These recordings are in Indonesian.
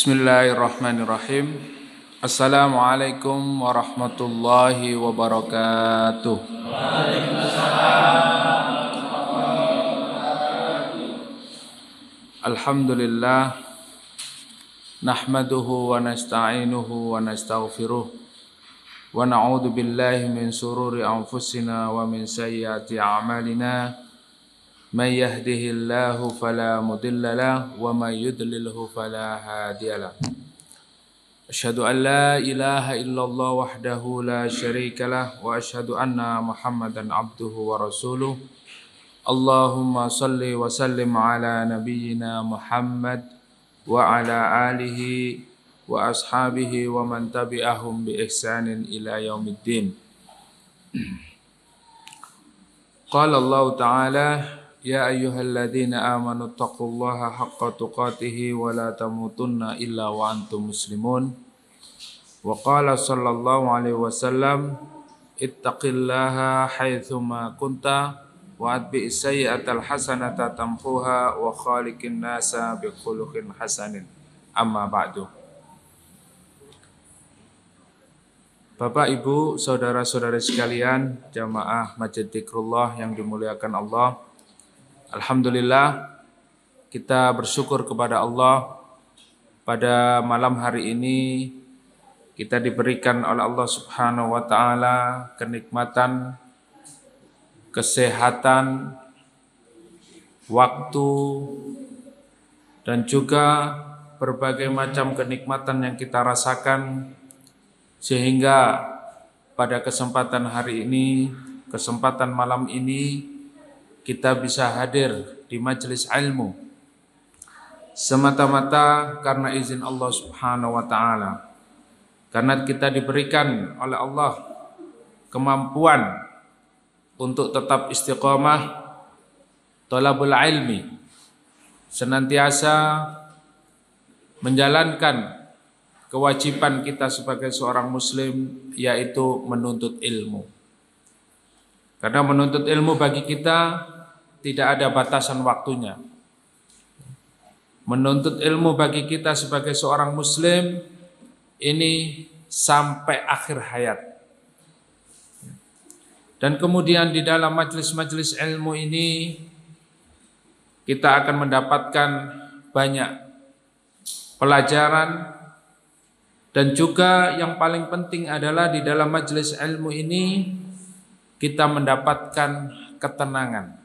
Bismillahirrahmanirrahim. Assalamualaikum warahmatullahi wabarakatuh. Alhamdulillah, nahmaduhu wa nasta'inuhu wa nastaghfiruh wa na'udzu billahi min shururi anfusina wa min sayyiati a'malina. May yahdihillahu fala mudilla lahu wa may yudlilhu fala hadiya lahu. Asyhadu an la ilaha illallah wahdahu la syarika lah wa asyhadu anna Muhammadan abduhu wa rasuluh. Allahumma salli wa sallim ala nabiyyina Muhammad wa ala alihi wa ashabihi wa man tabi'ahum bi ihsanin ila yaumiddin. Qala Allah Ta'ala: Ya ayyuhalladzina amanu taqullaha haqqa tuqatih wa la tamutunna illa wa antum muslimun. Wa qala sallallahu alaihi wasallam: ittaqillaha haitsuma kunta wa atbi'is sayyi'atal hasanata tamhuha wa khaliqin nasa bikhuluqin hasanin. Amma ba'du. Bapak, Ibu, saudara-saudari sekalian, jamaah Masjid Dzikrullah yang dimuliakan Allah. Alhamdulillah, kita bersyukur kepada Allah pada malam hari ini kita diberikan oleh Allah Subhanahu wa Ta'ala kenikmatan, kesehatan, waktu, dan juga berbagai macam kenikmatan yang kita rasakan, sehingga pada kesempatan hari ini, kesempatan malam ini, kita bisa hadir di majelis ilmu semata-mata karena izin Allah Subhanahu wa Ta'ala. Karena kita diberikan oleh Allah kemampuan untuk tetap istiqamah thalabul ilmi, senantiasa menjalankan kewajiban kita sebagai seorang muslim, yaitu menuntut ilmu. Karena menuntut ilmu bagi kita tidak ada batasan waktunya. Menuntut ilmu bagi kita sebagai seorang muslim ini sampai akhir hayat. Dan kemudian di dalam majelis-majelis ilmu ini kita akan mendapatkan banyak pelajaran, dan juga yang paling penting adalah di dalam majelis ilmu ini kita mendapatkan ketenangan,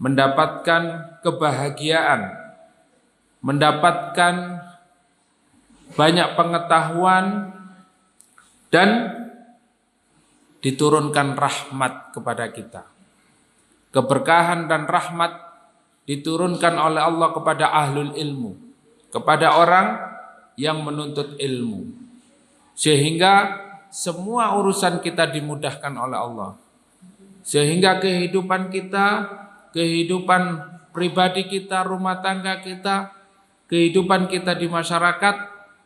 mendapatkan kebahagiaan, mendapatkan banyak pengetahuan, dan diturunkan rahmat kepada kita. Keberkahan dan rahmat diturunkan oleh Allah kepada ahlul ilmu, kepada orang yang menuntut ilmu, sehingga semua urusan kita dimudahkan oleh Allah. Sehingga kehidupan kita, kehidupan pribadi kita, rumah tangga kita, kehidupan kita di masyarakat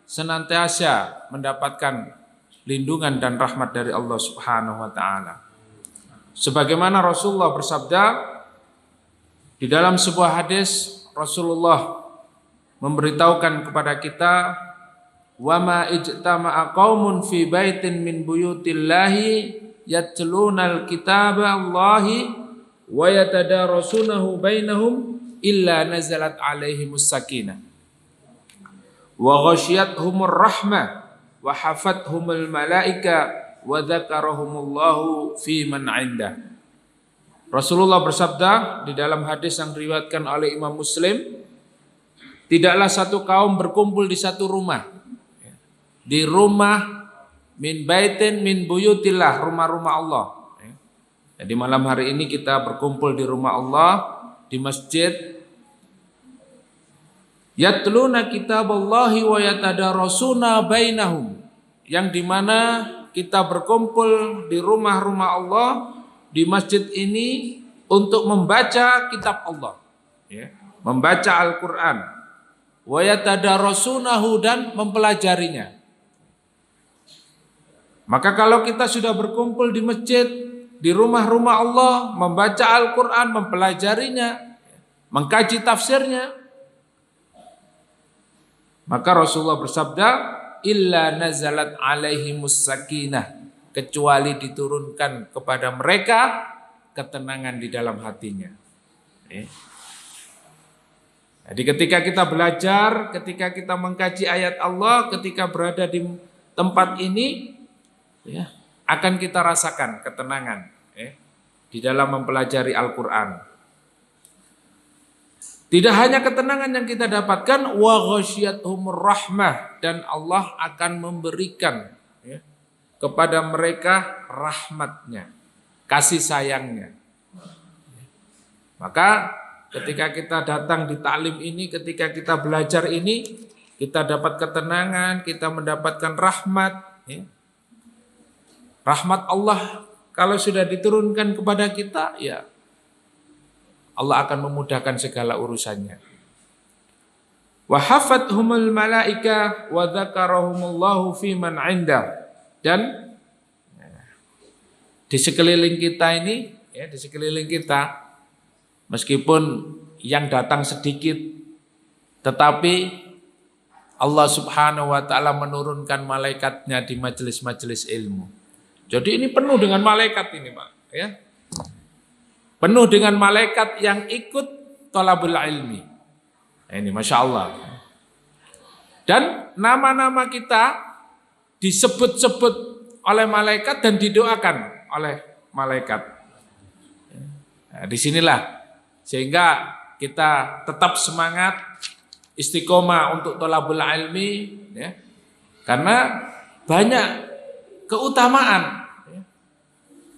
senantiasa mendapatkan lindungan dan rahmat dari Allah Subhanahu wa Ta'ala. Sebagaimana Rasulullah bersabda di dalam sebuah hadis, Rasulullah memberitahukan kepada kita, wa ma ijtama'a qaumun fi baitin min buyutillahi yatlunal kitaba Allahi wa yatadarasunahu bainahum illa nazalat alaihimus sakinah wa ghasyiyatuhumur rahmah wa hafathumul malaika wa dzakarahumullahu fi man 'indah. Rasulullah bersabda di dalam hadis yang diriwayatkan oleh Imam Muslim, tidaklah satu kaum berkumpul di satu rumah, di rumah min baitin min buyutillah, rumah-rumah Allah. Jadi malam hari ini kita berkumpul di rumah Allah, di masjid. Yatluna kitaballahi wa yatadarasuna bainahum, yang dimana kita berkumpul di rumah-rumah Allah, di masjid ini untuk membaca kitab Allah, membaca Al-Quran, wa yatadarasunahu, dan mempelajarinya. Maka kalau kita sudah berkumpul di masjid, di rumah-rumah Allah, membaca Al-Quran, mempelajarinya, mengkaji tafsirnya, Maka Rasulullah bersabda, illa nazalat alaihimus sakinah, kecuali diturunkan kepada mereka ketenangan di dalam hatinya. Jadi ketika kita belajar, ketika kita mengkaji ayat Allah, ketika berada di tempat ini, ya, akan kita rasakan ketenangan di dalam mempelajari Al-Quran. Tidak hanya ketenangan yang kita dapatkan, wa ghasyiyatuhumur rahmah, dan Allah akan memberikan kepada mereka rahmatnya, kasih sayangnya. Maka ketika kita datang di taklim ini, ketika kita belajar ini, kita dapat ketenangan, kita mendapatkan rahmat. Rahmat Allah kalau sudah diturunkan kepada kita, ya Allah akan memudahkan segala urusannya. Wa hafathumul malaika wa dzakarahumullahu fi man 'inda. Dan di sekeliling kita ini, ya, di sekeliling kita, meskipun yang datang sedikit, tetapi Allah Subhanahu wa taala menurunkan malaikatnya di majelis-majelis ilmu. Jadi ini penuh dengan malaikat ini, Pak, ya. Penuh dengan malaikat yang ikut thalabul ilmi. Ini Masya Allah. Dan nama-nama kita disebut-sebut oleh malaikat dan didoakan oleh malaikat. Nah, disinilah sehingga kita tetap semangat istiqomah untuk thalabul ilmi, ya, karena banyak keutamaan.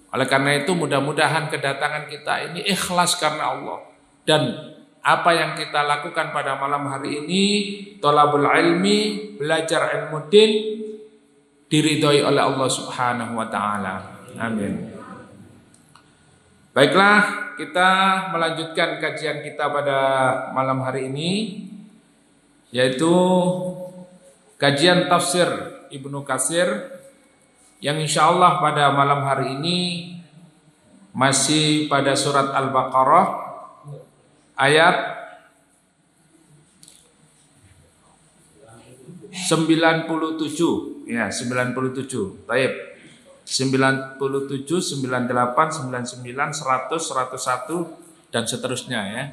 Oleh karena itu mudah-mudahan kedatangan kita ini ikhlas karena Allah, dan apa yang kita lakukan pada malam hari ini, thalabul ilmi, belajar ilmu din, diridhoi oleh Allah Subhanahu wa taala. Amin. Baiklah, kita melanjutkan kajian kita pada malam hari ini, yaitu kajian tafsir Ibnu Katsir, yang insya Allah pada malam hari ini masih pada surat Al-Baqarah ayat 97, ya 97. Baik. 97, 98, 99, 100, 101 dan seterusnya, ya.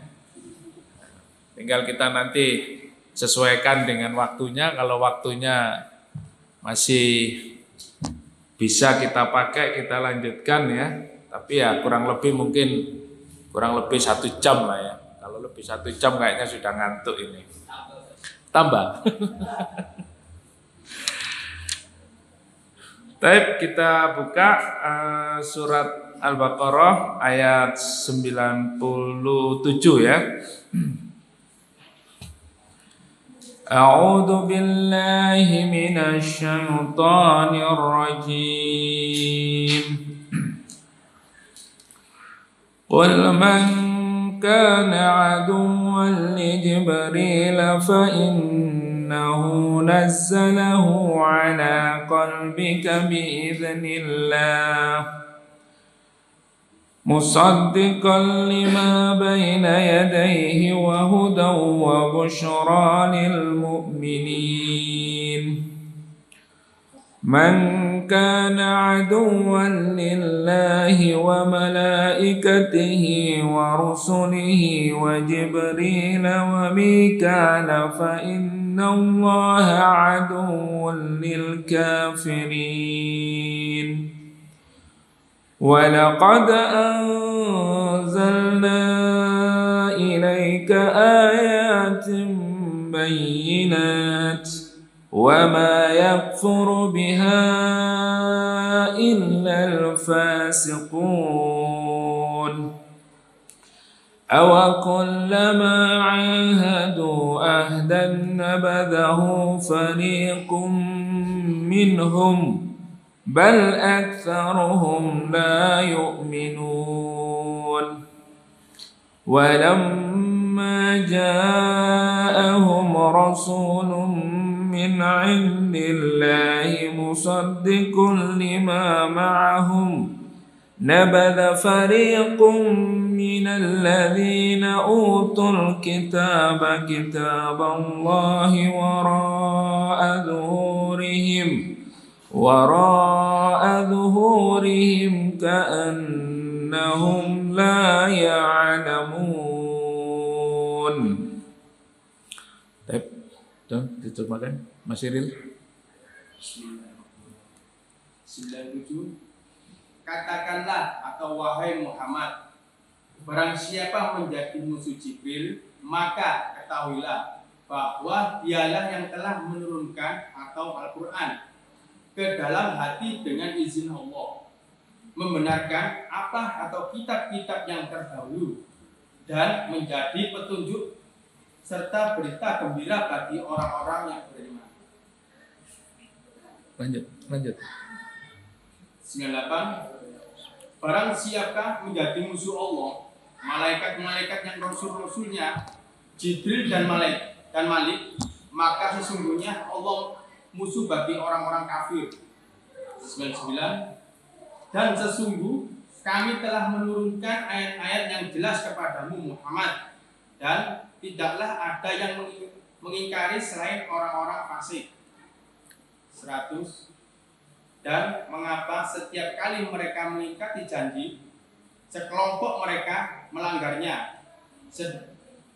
Tinggal kita nanti sesuaikan dengan waktunya. Kalau waktunya masih bisa kita pakai, kita lanjutkan, ya. Tapi ya kurang lebih 1 jam lah, ya. Kalau lebih 1 jam kayaknya sudah ngantuk ini. Tambah. Baik, kita buka surat Al-Baqarah ayat 97, ya. A'udzu billahi minasy syaithanir rajim. Qul man kana 'aduwwan li Jibril fa innahu nazzalahu 'ala qalbika bi idznillah musaddiqan lima bayna yadayhi wa hudan wa bushra lil mu'minin. Man kana aduwwan lillahi wa malaikatihi wa rusulihi wa Jibril wa Mikala fa inna Allaha aduwwun lil kafirin. وَلَقَدْ أَنزَلْنَا إِلَيْكَ آيَاتٍ بَيِّنَاتٍ وَمَا يَكْفُرُ بِهَا إِلَّا الْفَاسِقُونَ أَوَكُلَّمَا عَاهَدُوا عَهْدًا نَبَذَهُ فَرِيقٌ مِّنْهُمْ بل أكثرهم لا يؤمنون ولما جاءهم رسول من عند الله مصدق لما معهم نبذ فريق من الذين أوتوا الكتاب كتاب الله وراء ظهورهم كأنهم لا يعلمون. Tuh, diterjemahkan Mas Iril. 97. Katakanlah atau wahai Muhammad, barang siapa menjadi musuh Jibril, maka ketahuilah bahwa dialah yang telah menurunkan atau Al-Quran ke dalam hati dengan izin Allah, membenarkan apa atau kitab-kitab yang terdahulu dan menjadi petunjuk serta berita gembira bagi orang-orang yang beriman. Lanjut. 98. Barang siapkah menjadi musuh Allah, malaikat-malaikat yang rasul-rasulnya, Jibril dan Malik, maka sesungguhnya Allah musuh bagi orang-orang kafir. 99. Dan sesungguh kami telah menurunkan ayat-ayat yang jelas kepadamu Muhammad, dan tidaklah ada yang mengingkari selain orang-orang fasik. 100. Dan mengapa setiap kali mereka mengingkari janji, sekelompok mereka melanggarnya,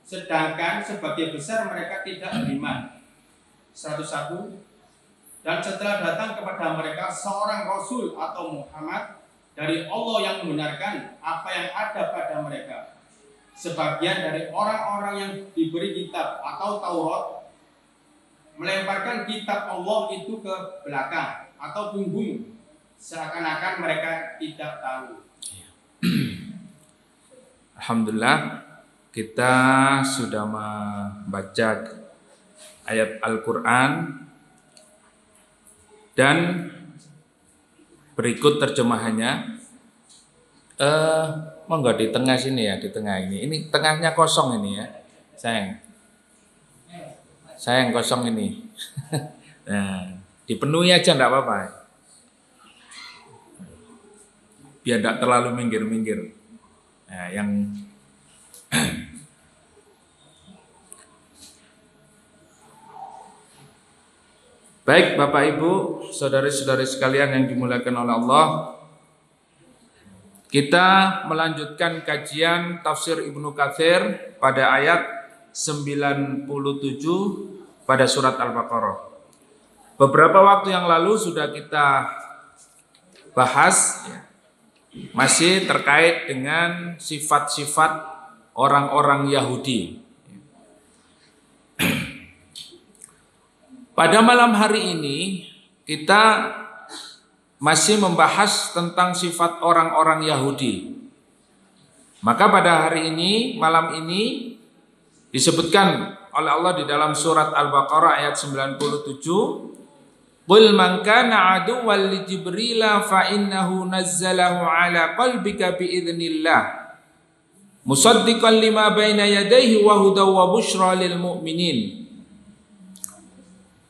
sedangkan sebagian besar mereka tidak beriman. 101. Dan setelah datang kepada mereka seorang Rasul atau Muhammad dari Allah yang membenarkan apa yang ada pada mereka, sebagian dari orang-orang yang diberi kitab atau Taurat melemparkan kitab Allah itu ke belakang atau punggung, seakan-akan mereka tidak tahu. Alhamdulillah, kita sudah membaca ayat Al-Quran dan berikut terjemahannya. Monggo di tengah sini ya, di tengah ini. Ini tengahnya kosong ini ya, sayang kosong ini. Nah, dipenuhi aja enggak apa-apa. Biar enggak terlalu minggir-minggir. Nah, yang baik Bapak Ibu, saudari-saudari sekalian yang dimuliakan oleh Allah, kita melanjutkan kajian tafsir Ibnu Katsir pada ayat 97 pada surat Al-Baqarah. Beberapa waktu yang lalu sudah kita bahas ya, masih terkait dengan sifat-sifat orang-orang Yahudi. Pada malam hari ini kita masih membahas tentang sifat orang-orang Yahudi. Maka pada hari ini, malam ini disebutkan oleh Allah di dalam surat Al-Baqarah ayat 97, Qul man kana aduwwan li Jibril fa innahu nazzalahu ala qalbika bi idznillah musaddiqan lima baina yadayhi wa hudaw wa busyra lil mu'minin.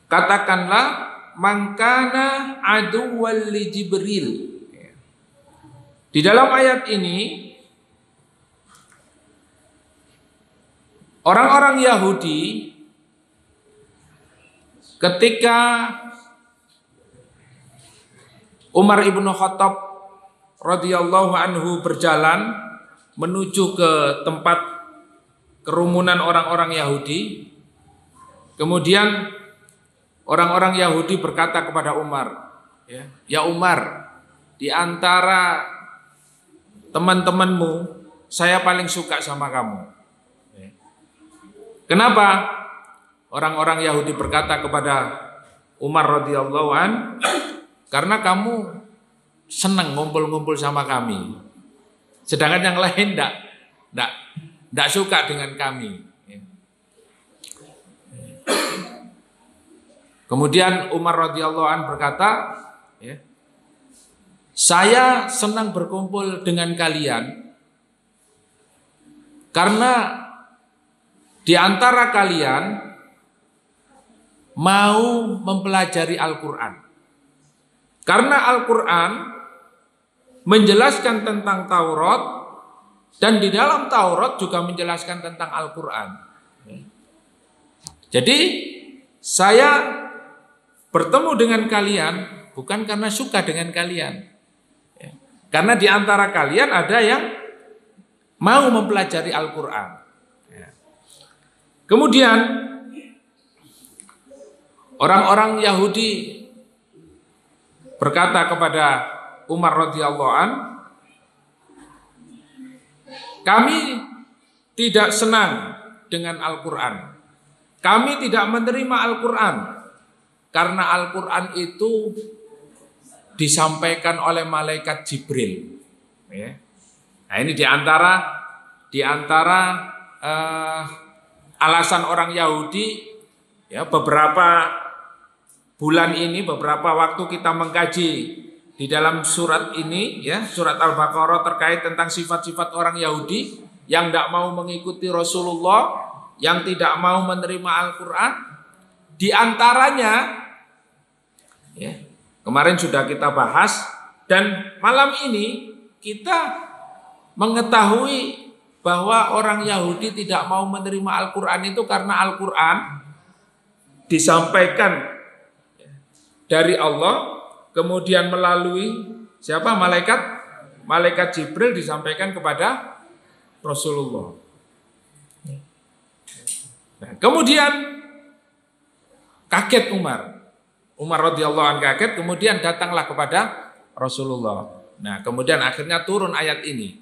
Katakanlah man kana aduwwan li Jibril. Di dalam ayat ini orang-orang Yahudi ketika Umar ibn Khattab radhiyallahu anhu berjalan menuju ke tempat kerumunan orang-orang Yahudi. Kemudian orang-orang Yahudi berkata kepada Umar, ya Umar, di antara teman-temanmu saya paling suka sama kamu. Kenapa? Orang-orang Yahudi berkata kepada Umar radhiyallahu an, karena kamu senang ngumpul-ngumpul sama kami. Sedangkan yang lain enggak suka dengan kami. Kemudian Umar radhiyallahu an berkata, saya senang berkumpul dengan kalian karena di antara kalian mau mempelajari Al-Quran. Karena Al-Quran menjelaskan tentang Taurat, dan di dalam Taurat juga menjelaskan tentang Al-Quran. Jadi saya bertemu dengan kalian bukan karena suka dengan kalian, karena di antara kalian ada yang mau mempelajari Al-Quran. Kemudian orang-orang Yahudi berkata kepada Umar radhiyallahu an, kami tidak senang dengan Al-Quran. Kami tidak menerima Al-Quran karena Al-Quran itu disampaikan oleh malaikat Jibril. Nah, ini di antara alasan orang Yahudi. Ya, beberapa bulan ini, beberapa waktu kita mengkaji di dalam surat ini, ya, surat Al-Baqarah terkait tentang sifat-sifat orang Yahudi yang tidak mau mengikuti Rasulullah, yang tidak mau menerima Al-Quran. Di antaranya, ya, kemarin sudah kita bahas, dan malam ini kita mengetahui bahwa orang Yahudi tidak mau menerima Al-Quran itu karena Al-Quran disampaikan dari Allah, kemudian melalui siapa? Malaikat Jibril disampaikan kepada Rasulullah. Nah, kemudian kaget Umar radhiyallahu anhu kaget, kemudian datanglah kepada Rasulullah. Nah, kemudian akhirnya turun ayat ini.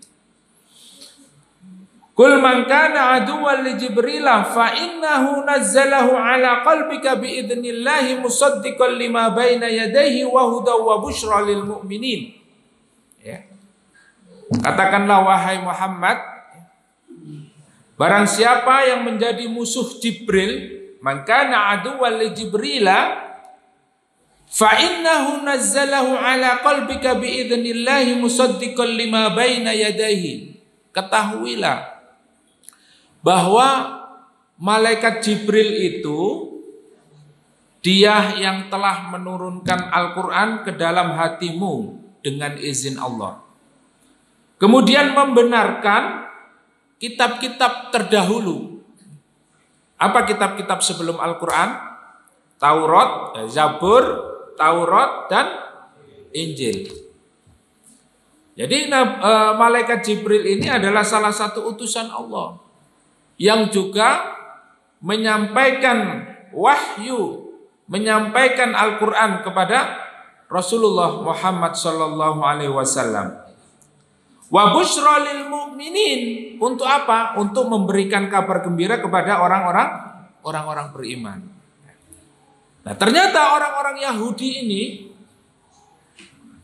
Kul man kana aduwwan li Jibril fa innahu nazzalahu ala qalbika bi idznillah musaddiqan lima baina yadayhi wa hudaw wa busyra lil mu'minin. Ya. Katakanlah wahai Muhammad, barang siapa yang menjadi musuh Jibril, man kana aduwwan li Jibril fa innahu nazzalahu ala qalbika bi idznillah musaddiqan lima baina yadayhi. Ketahuilah bahwa malaikat Jibril itu dia yang telah menurunkan Al-Quran ke dalam hatimu dengan izin Allah. Kemudian membenarkan kitab-kitab terdahulu. Apa kitab-kitab sebelum Al-Quran? Taurat, Zabur, Taurat, dan Injil. Jadi malaikat Jibril ini adalah salah satu utusan Allah yang juga menyampaikan wahyu, menyampaikan Al-Quran kepada Rasulullah Muhammad sallallahu alaihi wasallam. Wa busyra lil mu'minin, untuk apa? Untuk memberikan kabar gembira kepada orang-orang beriman. Nah, ternyata orang-orang Yahudi ini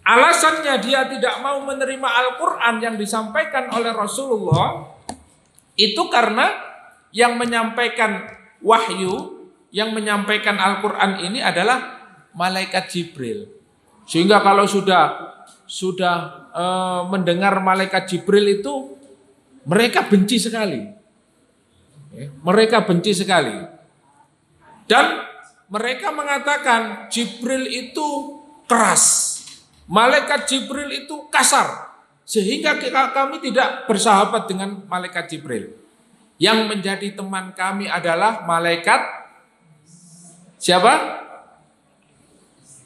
alasannya dia tidak mau menerima Al-Quran yang disampaikan oleh Rasulullah itu karena yang menyampaikan wahyu, yang menyampaikan Al-Quran ini adalah malaikat Jibril. Sehingga kalau sudah mendengar malaikat Jibril itu mereka benci sekali. Mereka benci sekali. Dan mereka mengatakan Jibril itu keras. Malaikat Jibril itu kasar. Sehingga kami tidak bersahabat dengan malaikat Jibril. Yang menjadi teman kami adalah malaikat siapa?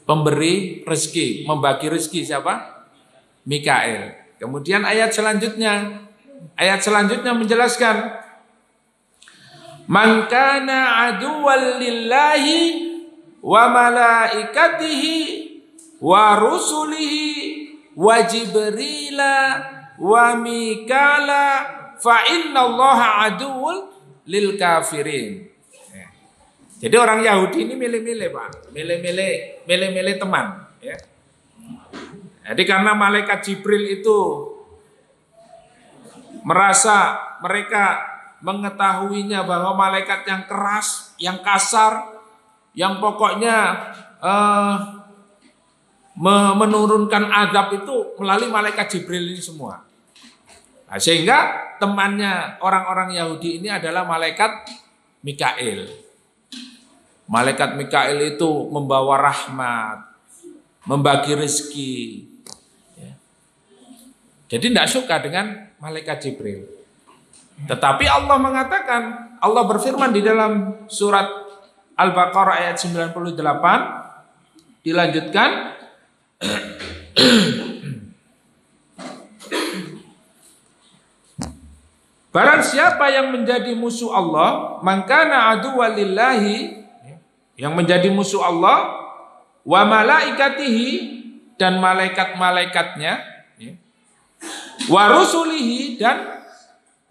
Pemberi rezeki, membagi rezeki siapa? Mikail. Kemudian ayat selanjutnya menjelaskan man kana aduwwan lillahi wa malaikatihi wa rusulihi wa Jibrila wa Mikala fa innallaha aduwwul lil kafirin. Jadi orang Yahudi ini milih-milih, Pak. Milih-milih teman, ya. Jadi karena malaikat Jibril itu merasa mereka mengetahuinya bahwa malaikat yang keras, yang kasar, yang pokoknya menurunkan azab itu melalui malaikat Jibril ini semua. Nah, sehingga temannya orang-orang Yahudi ini adalah malaikat Mikail. Malaikat Mikail itu membawa rahmat, membagi rezeki. Jadi tidak suka dengan malaikat Jibril. Tetapi Allah mengatakan, Allah berfirman di dalam surat Al-Baqarah ayat 98, dilanjutkan, barang siapa yang menjadi musuh Allah, mangkana aduwwan lillahi, yang menjadi musuh Allah, wa malaikatihi, dan malaikat-malaikatnya, wa rusulihi, dan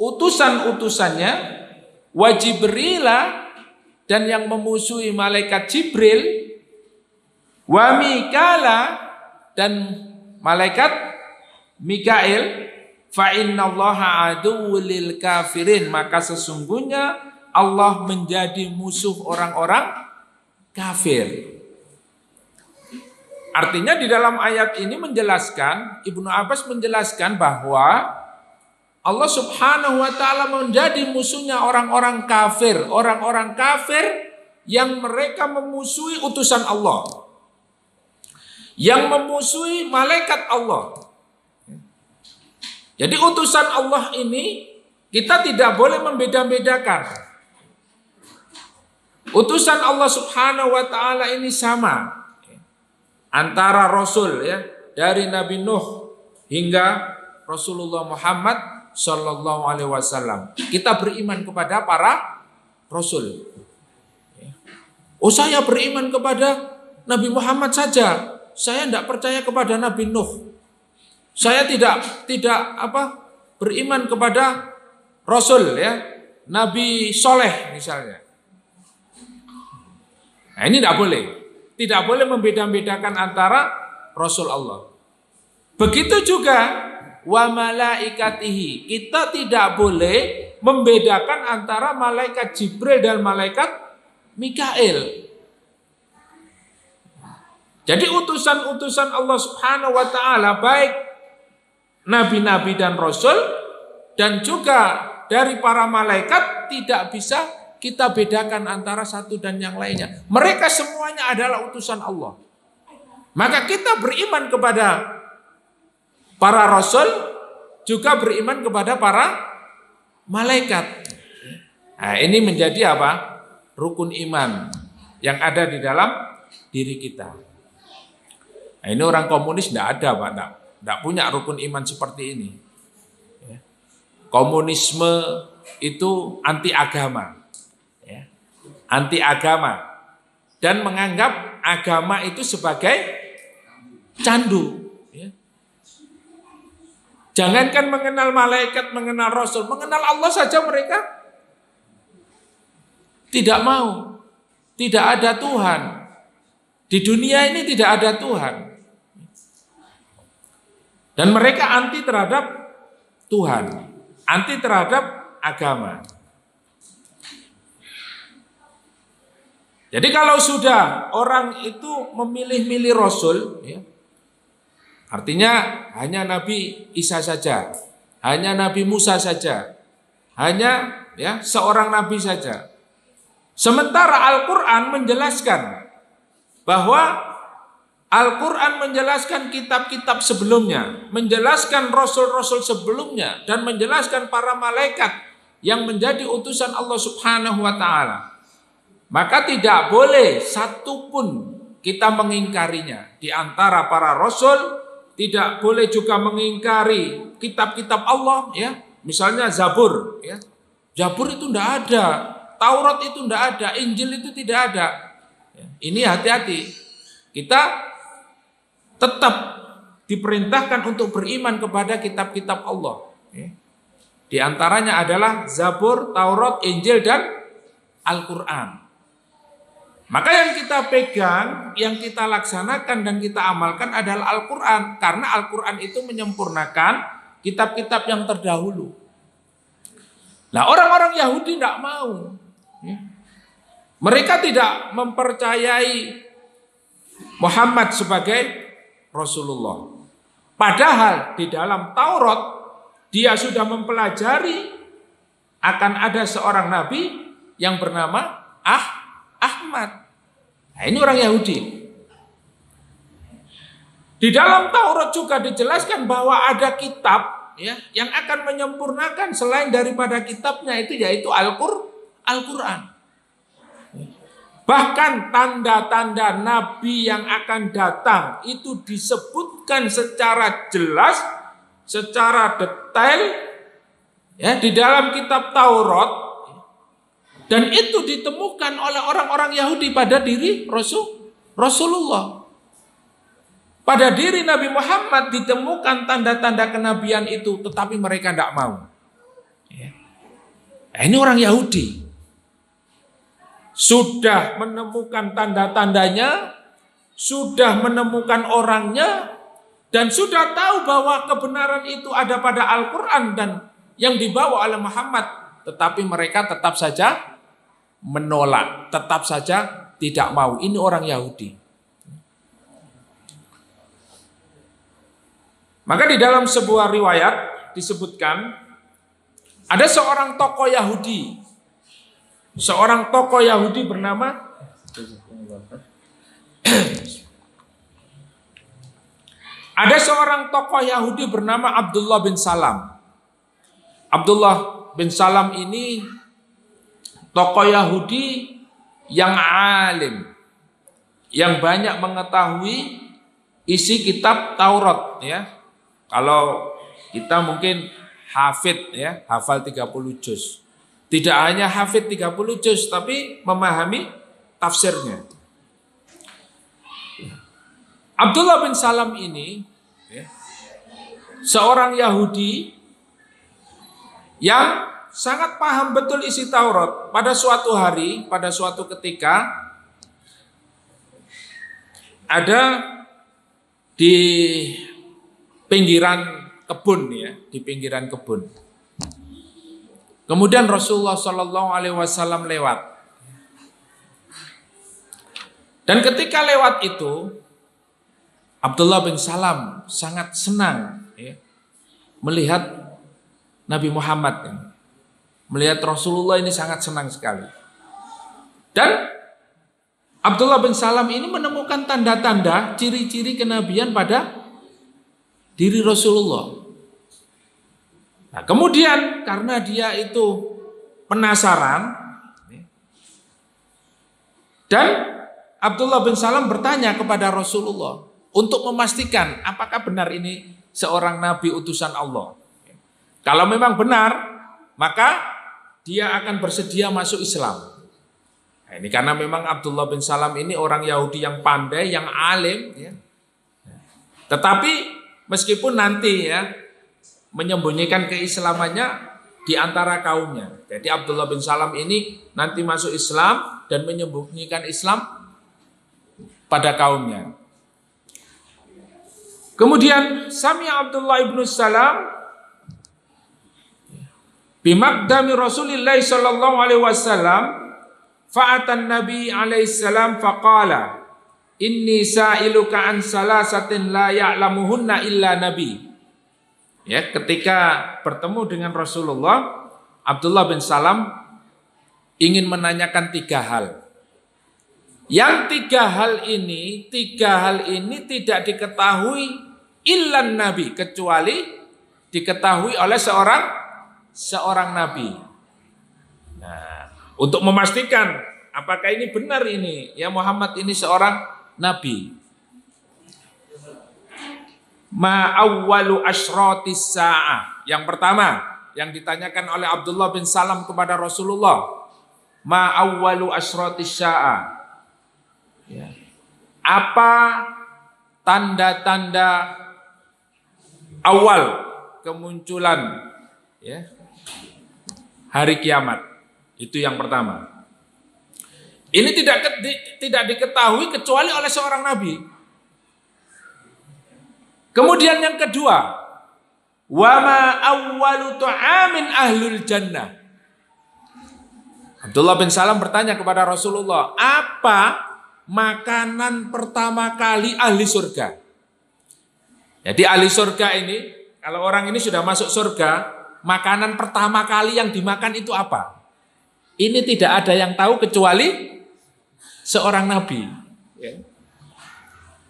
utusan-utusannya, wa Jibrila, dan yang memusuhi malaikat Jibril, wa Mikala, dan malaikat Mikail, fa innallaha aduwwul lil kafirin, maka sesungguhnya Allah menjadi musuh orang-orang kafir. Artinya di dalam ayat ini menjelaskan, Ibnu Abbas menjelaskan bahwa Allah Subhanahu wa ta'ala menjadi musuhnya orang-orang kafir. Orang-orang kafir yang mereka memusuhi utusan Allah, yang memusuhi malaikat Allah. Jadi utusan Allah ini kita tidak boleh membeda-bedakan. Utusan Allah Subhanahu wa ta'ala ini sama antara Rasul, ya, dari Nabi Nuh hingga Rasulullah Muhammad Sallallahu Alaihi Wasallam. Kita beriman kepada para Rasul. Oh, saya beriman kepada Nabi Muhammad saja, saya tidak percaya kepada Nabi Nuh. Saya tidak beriman kepada Rasul, ya, Nabi Soleh misalnya. Nah, ini tidak boleh. Tidak boleh membeda-bedakan antara Rasul Allah. Begitu juga wa malaikatihi. Kita tidak boleh membedakan antara malaikat Jibril dan malaikat Mikail. Jadi utusan-utusan Allah Subhanahu wa ta'ala, baik nabi-nabi dan rasul, dan juga dari para malaikat, tidak bisa kita bedakan antara satu dan yang lainnya. Mereka semuanya adalah utusan Allah. Maka kita beriman kepada para rasul, juga beriman kepada para malaikat. Nah, ini menjadi apa? Rukun iman yang ada di dalam diri kita. Nah, ini orang komunis tidak ada, Pak. Tidak punya rukun iman seperti ini. Komunisme itu anti agama. Anti agama. Dan menganggap agama itu sebagai candu. Jangankan mengenal malaikat, mengenal rasul, mengenal Allah saja mereka tidak mau. Tidak ada Tuhan. Di dunia ini tidak ada Tuhan. Dan mereka anti terhadap Tuhan, anti terhadap agama. Jadi kalau sudah orang itu memilih-milih rasul, ya, artinya hanya Nabi Isa saja, hanya Nabi Musa saja, hanya, ya, seorang nabi saja. Sementara Al-Quran menjelaskan bahwa Al-Quran menjelaskan kitab-kitab sebelumnya, menjelaskan rasul-rasul sebelumnya, dan menjelaskan para malaikat yang menjadi utusan Allah Subhanahu wa ta'ala. Maka tidak boleh satupun kita mengingkarinya. Di antara para rasul tidak boleh juga mengingkari kitab-kitab Allah, ya. Misalnya Zabur, ya. Zabur itu tidak ada, Taurat itu tidak ada, Injil itu tidak ada. Ini hati-hati. Kita tetap diperintahkan untuk beriman kepada kitab-kitab Allah. Di antaranya adalah Zabur, Taurat, Injil, dan Al-Quran. Maka yang kita pegang, yang kita laksanakan dan kita amalkan adalah Al-Quran. Karena Al-Quran itu menyempurnakan kitab-kitab yang terdahulu. Nah, orang-orang Yahudi tidak mau. Mereka tidak mempercayai Muhammad sebagai Rasulullah. Padahal di dalam Taurat dia sudah mempelajari akan ada seorang nabi yang bernama Ahmad. Nah, ini orang Yahudi. Di dalam Taurat juga dijelaskan bahwa ada kitab ya yang akan menyempurnakan selain daripada kitabnya itu, yaitu Al-Qur'an. Bahkan tanda-tanda Nabi yang akan datang itu disebutkan secara jelas, secara detail ya di dalam kitab Taurat, dan itu ditemukan oleh orang-orang Yahudi pada diri Rasulullah. Pada diri Nabi Muhammad ditemukan tanda-tanda kenabian itu, tetapi mereka tidak mau. Ya. Nah, ini orang Yahudi. Sudah menemukan tanda-tandanya, sudah menemukan orangnya, dan sudah tahu bahwa kebenaran itu ada pada Al-Quran dan yang dibawa oleh Muhammad. Tetapi mereka tetap saja menolak, tetap saja tidak mau. Ini orang Yahudi. Maka di dalam sebuah riwayat disebutkan ada seorang tokoh Yahudi. Seorang tokoh Yahudi bernama ada seorang tokoh Yahudi bernama Abdullah bin Salam. Abdullah bin Salam ini tokoh Yahudi yang alim, yang banyak mengetahui isi kitab Taurat ya. Kalau kita mungkin hafid ya, hafal 30 juz. Tidak hanya hafid 30 juz, tapi memahami tafsirnya. Abdullah bin Salam ini ya, seorang Yahudi yang sangat paham betul isi Taurat. Pada suatu hari, pada suatu ketika, ada di pinggiran kebun ya, di pinggiran kebun. Kemudian Rasulullah Shallallahu Alaihi Wasallam lewat, dan ketika lewat itu Abdullah bin Salam sangat senang ya, melihat Nabi Muhammad, ya. Melihat Rasulullah ini sangat senang sekali. Dan Abdullah bin Salam ini menemukan tanda-tanda, ciri-ciri kenabian pada diri Rasulullah. Nah, kemudian karena dia itu penasaran, dan Abdullah bin Salam bertanya kepada Rasulullah untuk memastikan apakah benar ini seorang nabi utusan Allah. Kalau memang benar, maka dia akan bersedia masuk Islam. Nah, ini karena memang Abdullah bin Salam ini orang Yahudi yang pandai, yang alim ya. Tetapi meskipun nanti ya menyembunyikan keislamannya di antara kaumnya. Jadi Abdullah bin Salam ini nanti masuk Islam dan menyembunyikan Islam pada kaumnya. Kemudian Sami Abdullah ibn Salam bimaqdami Rasulillah sallallahu alaihi wasallam fa'atan Nabi alaihi salam faqala inni sa'iluka an salasatin la ya'lamuhunna illa nabi. Ya, ketika bertemu dengan Rasulullah, Abdullah bin Salam ingin menanyakan 3 hal. Yang 3 hal ini tidak diketahui illan nabi, kecuali diketahui oleh seorang nabi. Nah, untuk memastikan apakah ini benar ini ya Muhammad ini seorang nabi. Ma awwalu asyratis sa'ah. Yang pertama yang ditanyakan oleh Abdullah bin Salam kepada Rasulullah, ma awwalu asyratis sa'ah. Ya. Apa tanda-tanda awal kemunculan ya hari kiamat? Itu yang pertama. Ini tidak diketahui kecuali oleh seorang nabi. Kemudian yang kedua, wa ma awwalu tu'amin ahlul jannah. Abdullah bin Salam bertanya kepada Rasulullah, apa makanan pertama kali ahli surga? Jadi ahli surga ini, kalau orang ini sudah masuk surga, makanan pertama kali yang dimakan itu apa? Ini tidak ada yang tahu kecuali seorang nabi.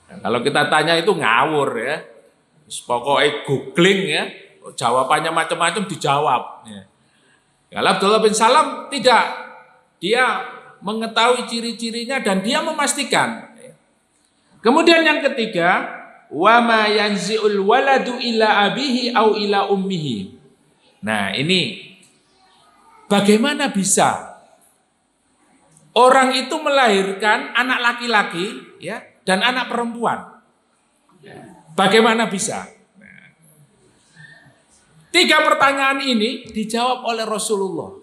Nah, kalau kita tanya itu ngawur ya. Pokoknya googling ya, jawabannya macam-macam dijawab. Ya. Kalau Abdullah bin Salam tidak, dia mengetahui ciri-cirinya dan dia memastikan. Kemudian yang ketiga, wa ma yanzi'ul waladu ila abihi au ila ummihi. Nah, ini bagaimana bisa orang itu melahirkan anak laki-laki ya dan anak perempuan? Bagaimana bisa? Nah, 3 pertanyaan ini dijawab oleh Rasulullah.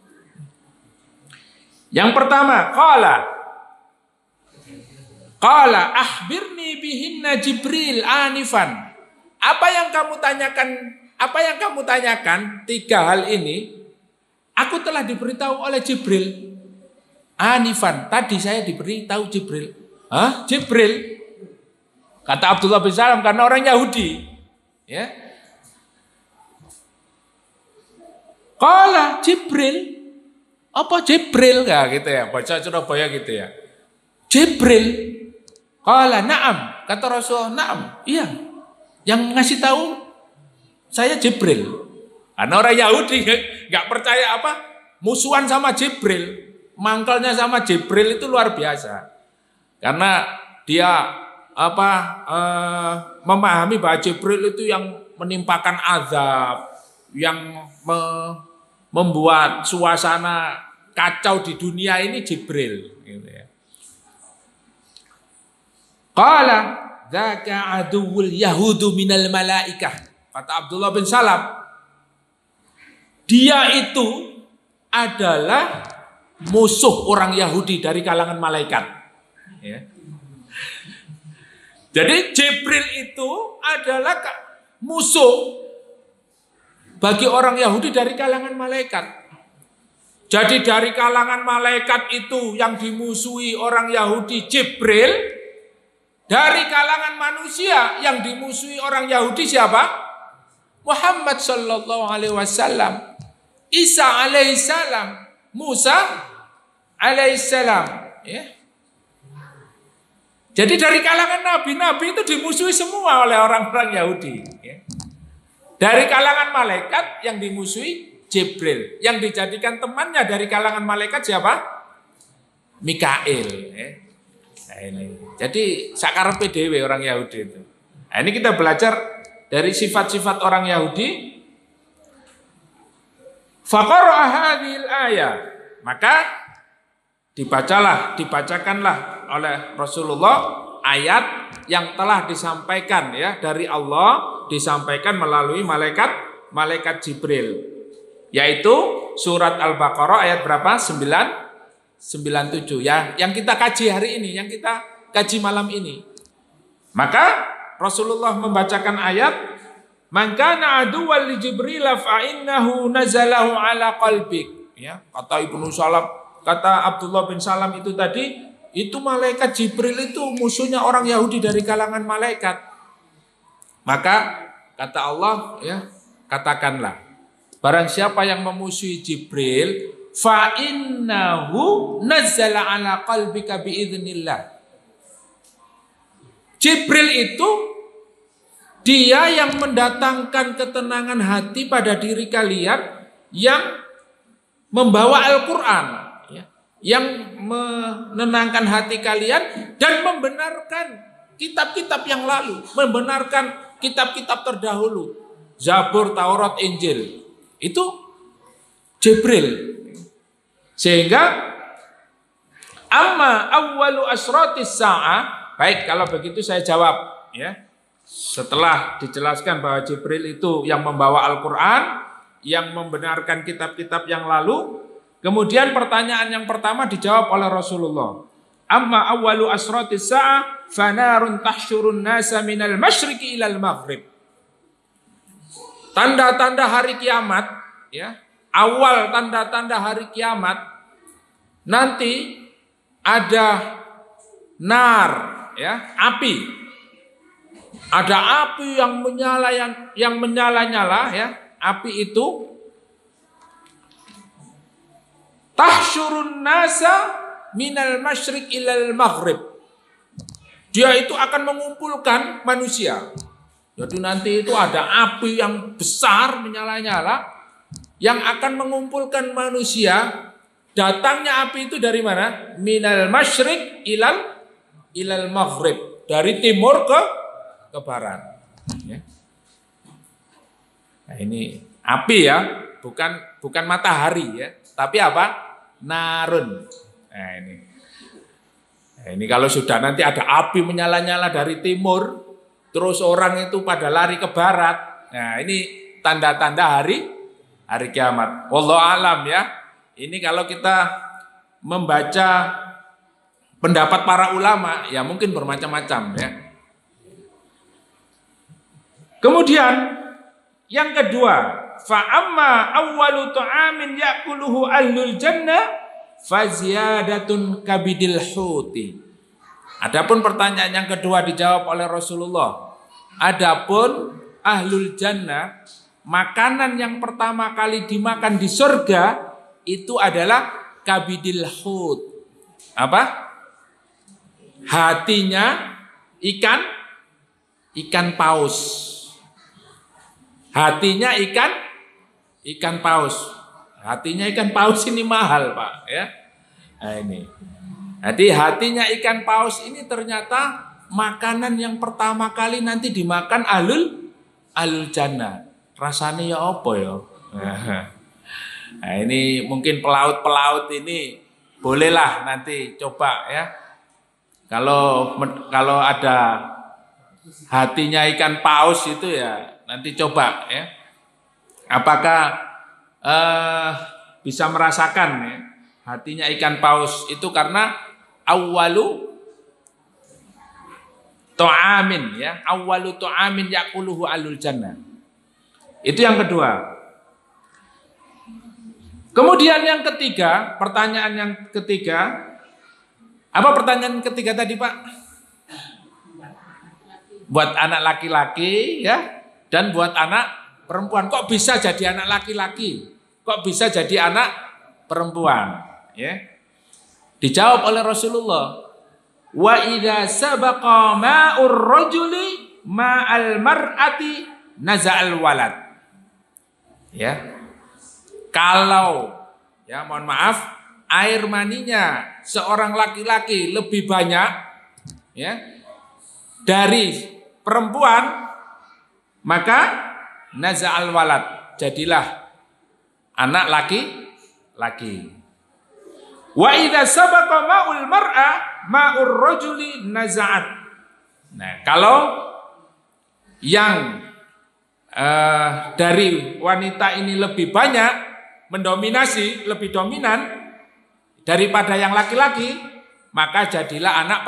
Yang pertama, qala akhbirni bihinna Jibril anifan. Apa yang kamu tanyakan 3 hal ini aku telah diberitahu oleh Jibril. Anifan, tadi saya diberitahu Jibril. Hah? Jibril? Kata Abdullah bin Salam karena orang Yahudi. Ya. Qala Jibril. Apa Jibril? Nah, gitu ya. Baca Surabaya gitu ya. Jibril. Qala na'am. Kata Rasul, na'am. Iya. Yang ngasih tahu saya Jibril. Karena orang Yahudi nggak percaya apa? Musuhan sama Jibril. Mangkelnya sama Jibril itu luar biasa. Karena dia memahami bahwa Jibril itu yang menimpakan azab, yang membuat suasana kacau di dunia ini Jibril. Gitu ya. Qala dzaka aduwul yahudu minal malaikah. Kata Abdullah bin Salam, dia itu adalah musuh orang Yahudi dari kalangan malaikat. Ya. Jadi Jibril itu adalah musuh bagi orang Yahudi dari kalangan malaikat. Jadi dari kalangan malaikat itu yang dimusuhi orang Yahudi Jibril, dari kalangan manusia yang dimusuhi orang Yahudi siapa? Muhammad sallallahu alaihi wasallam, Isa alaihissalam, Musa alaihissalam. Ya. Jadi dari kalangan nabi-nabi itu dimusuhi semua oleh orang-orang Yahudi. Ya. Dari kalangan malaikat yang dimusuhi Jibril. Yang dijadikan temannya dari kalangan malaikat siapa? Mikail. Ya. Nah, ini. Jadi sakar PDW orang Yahudi itu. Nah, ini kita belajar dari sifat-sifat orang Yahudi. Faqara'a hadhil ayat. Maka dibacakanlah oleh Rasulullah ayat yang telah disampaikan ya dari Allah, disampaikan melalui malaikat Jibril, yaitu surat Al-Baqarah ayat berapa? 97 ya, yang kita kaji hari ini, yang kita kaji malam ini. Maka Rasulullah membacakan ayat, "Man kana aduwwan li Jibril fa innahu nazalahu ala qalbik." Ya, kata Ibnu Salam, kata Abdullah bin Salam itu tadi, itu malaikat Jibril itu musuhnya orang Yahudi dari kalangan malaikat. Maka kata Allah ya, katakanlah, barang siapa yang memusuhi Jibril, fa innahu nazzala ala qalbika biidznillah. Jibril itu dia yang mendatangkan ketenangan hati pada diri kalian yang membawa Al-Quran, yang menenangkan hati kalian dan membenarkan kitab-kitab yang lalu, membenarkan kitab-kitab terdahulu, Zabur, Taurat, Injil. Itu Jibril. Sehingga amma awwalu asratis sa'ah. Baik, kalau begitu saya jawab ya. Setelah dijelaskan bahwa Jibril itu yang membawa Al-Quran, yang membenarkan kitab-kitab yang lalu, kemudian pertanyaan yang pertama dijawab oleh Rasulullah. Amma awwalu asratis sa'ah fanarun tahsyurun nasa minal masyriqi ilal maghrib. Tanda-tanda hari kiamat ya, awal tanda-tanda hari kiamat nanti ada nar ya, api. Ada api yang menyala-nyala ya. Api itu tahsyurun nasa minal masyriq ilal maghrib. Dia itu akan mengumpulkan manusia. Jadi nanti itu ada api yang besar menyala-nyala yang akan mengumpulkan manusia. Datangnya api itu dari mana? Minal masyriq ilal maghrib. Dari timur ke barat. Ya. Nah, ini api ya, bukan matahari ya, tapi apa? Narun. Nah, ini. Nah, ini kalau sudah nanti ada api menyala-nyala dari timur, terus orang itu pada lari ke barat. Nah, ini tanda-tanda hari kiamat. Wallahu alam ya. Ini kalau kita membaca pendapat para ulama, ya mungkin bermacam-macam ya. Kemudian yang kedua, fa amma awwalu ta'amin ya'kuluhu ahlul jannah faziyadatun kabidil huti. Adapun pertanyaan yang kedua dijawab oleh Rasulullah. Adapun ahlul jannah, makanan yang pertama kali dimakan di surga itu adalah kabidil hut. Apa? Hatinya ikan paus. Hatinya ikan paus. Hatinya ikan paus ini mahal, Pak, ya. Nah, ini. Jadi hatinya ikan paus ini ternyata makanan yang pertama kali nanti dimakan ahlul jannah. Rasanya ya apa ya? Nah, ini mungkin pelaut ini bolehlah nanti coba ya. Kalau ada hatinya ikan paus itu ya nanti coba ya. Apakah bisa merasakan ya, hatinya ikan paus itu karena awwalu ta'amin ya, awwalu ta'amin yaquluhu alul jannah. Itu yang kedua. Kemudian yang ketiga, pertanyaan yang ketiga, apa pertanyaan ketiga tadi, Pak? Buat anak laki-laki ya, dan buat anak perempuan. Kok bisa jadi anak laki-laki? Kok bisa jadi anak perempuan? Ya. Dijawab oleh Rasulullah, wa idza sabaqa ma'ur rajuli ma'al mar'ati naza'al walad. Ya. Kalau ya mohon maaf air maninya seorang laki-laki lebih banyak ya dari perempuan, maka naza'al walad, jadilah anak laki-laki. Wa idza sabaqa ma'ul mar'a ma'ur rajuli naza'at. Nah, kalau yang dari wanita ini lebih banyak mendominasi, lebih dominan daripada yang laki-laki, maka jadilah anak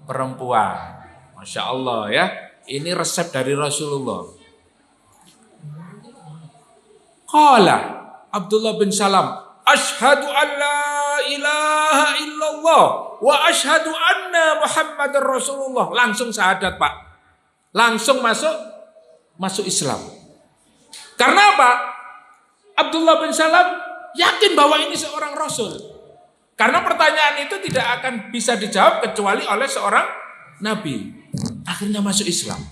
perempuan. Masya Allah ya, ini resep dari Rasulullah. Qala Abdullah bin Salam, asyhadu an la ilaha illallah wa asyhadu anna Muhammadar Rasulullah. Langsung syahadat, Pak. Langsung masuk Islam. Karena apa? Abdullah bin Salam yakin bahwa ini seorang Rasul. Karena pertanyaan itu tidak akan bisa dijawab kecuali oleh seorang Nabi. Akhirnya masuk Islam.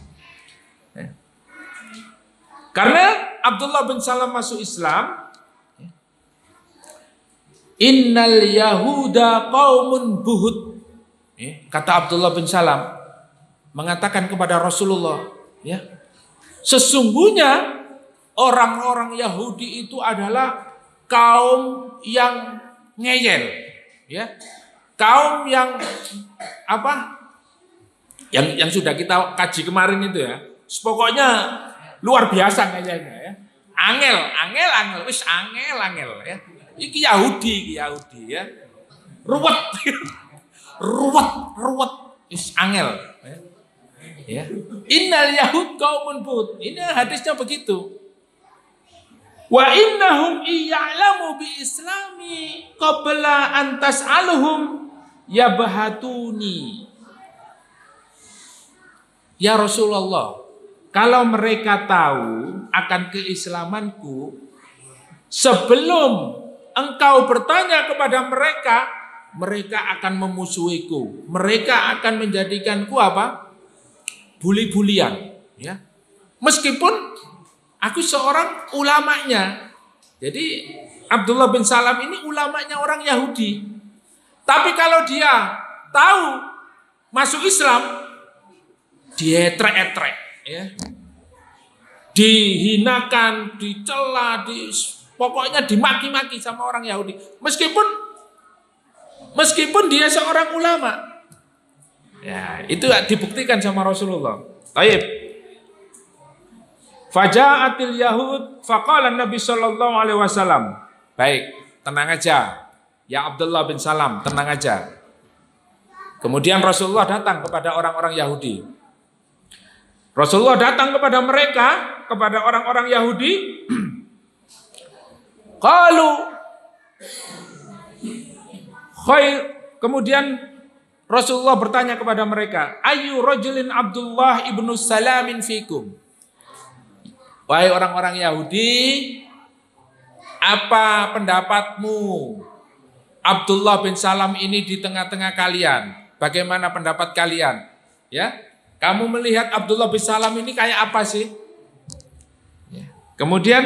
Karena Abdullah bin Salam masuk Islam, innal yahuda qaumun buhut. Kata Abdullah bin Salam mengatakan kepada Rasulullah, ya, sesungguhnya orang-orang Yahudi itu adalah kaum yang ngeyel, ya, kaum yang apa? Yang sudah kita kaji kemarin itu ya. Pokoknya luar biasa ngeyelnya ya. Angel, wis angel ya. Iki Yahudi ya. Ruwet, wis angel. Ya. Innal yahud qaumun buhut. Ini hadisnya begitu. Wa innahum iya'lamu bi islami qabla an tas'aluhum yabhatuni. Ya Rasulullah, kalau mereka tahu akan keislamanku sebelum engkau bertanya kepada mereka, mereka akan memusuhiku. Mereka akan menjadikanku apa? Buli-bulian, ya. Meskipun aku seorang ulamanya. Jadi Abdullah bin Salam ini ulamanya orang Yahudi. Tapi kalau dia tahu masuk Islam, dia etrek-etrek, ya. Dihinakan, dicela, pokoknya dimaki-maki sama orang Yahudi. Meskipun dia seorang ulama. Ya, itu dibuktikan sama Rasulullah. Baik. Faja'atil Yahud faqala Nabi sallallahu alaihi wasallam. Baik, tenang aja. Ya Abdullah bin Salam, tenang aja. Kemudian Rasulullah datang kepada orang-orang Yahudi. Rasulullah datang kepada mereka, kepada orang-orang Yahudi. Qalu khair. Kemudian Rasulullah bertanya kepada mereka, ayu rajulin Abdullah ibnu Salamin fikum. Wahai orang-orang Yahudi, apa pendapatmu? Abdullah bin Salam ini di tengah-tengah kalian. Bagaimana pendapat kalian? Ya, kamu melihat Abdullah bin Salam ini kayak apa sih? Ya. Kemudian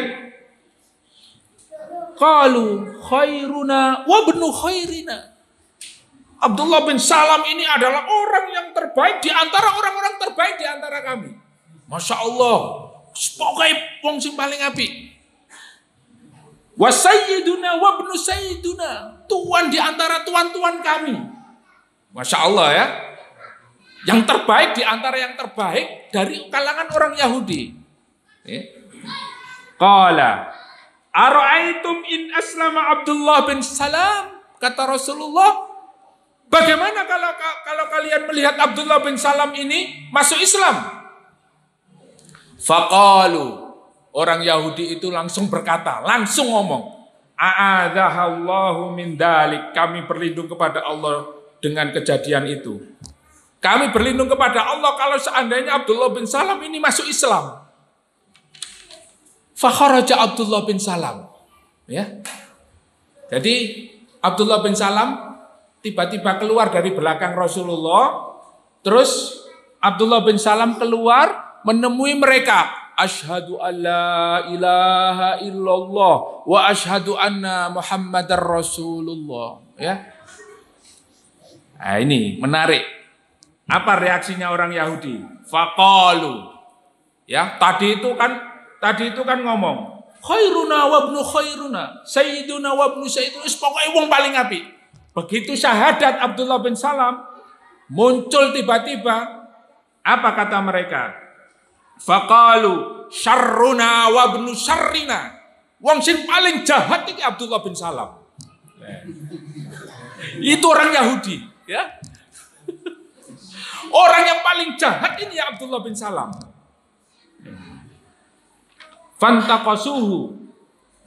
qalu khairuna wa ibnu khairina. Abdullah bin Salam ini adalah orang yang terbaik di antara orang-orang terbaik di antara kami. Masya Allah, pokoknya wong sing paling apik. Wa sayyiduna wa ibnu sayyiduna, tuan di antara tuan-tuan kami. Masya Allah ya. Yang terbaik di antara yang terbaik dari kalangan orang Yahudi. Qala ara'aitum in aslama Abdullah bin Salam, kata Rasulullah, bagaimana kalau kalian melihat Abdullah bin Salam ini masuk Islam? Faqalu, orang Yahudi itu langsung berkata, langsung ngomong, a'adzahallahu min dalik, kami berlindung kepada Allah dengan kejadian itu. Kami berlindung kepada Allah kalau seandainya Abdullah bin Salam ini masuk Islam. Fakharaja Abdullah bin Salam. Ya. Jadi Abdullah bin Salam tiba-tiba keluar dari belakang Rasulullah. Terus Abdullah bin Salam keluar menemui mereka. Asyhadu an la ilaha illallah wa asyhadu anna Muhammadar Rasulullah. Ya. Nah, ini menarik. Apa reaksinya orang Yahudi? Faqalu. Ya, tadi itu kan ngomong, khairuna wa ibnu khairuna, sayyiduna wa ibnu sayyiduna, pokoknya wong paling apik. Begitu syahadat Abdullah bin Salam muncul tiba-tiba, apa kata mereka? Faqalu syarruna wa ibnu syarrina. Wong sing paling jahat iki Abdullah bin Salam. Itu orang Yahudi, ya. Orang yang paling jahat ini ya Abdullah bin Salam. Fantaqasuhu.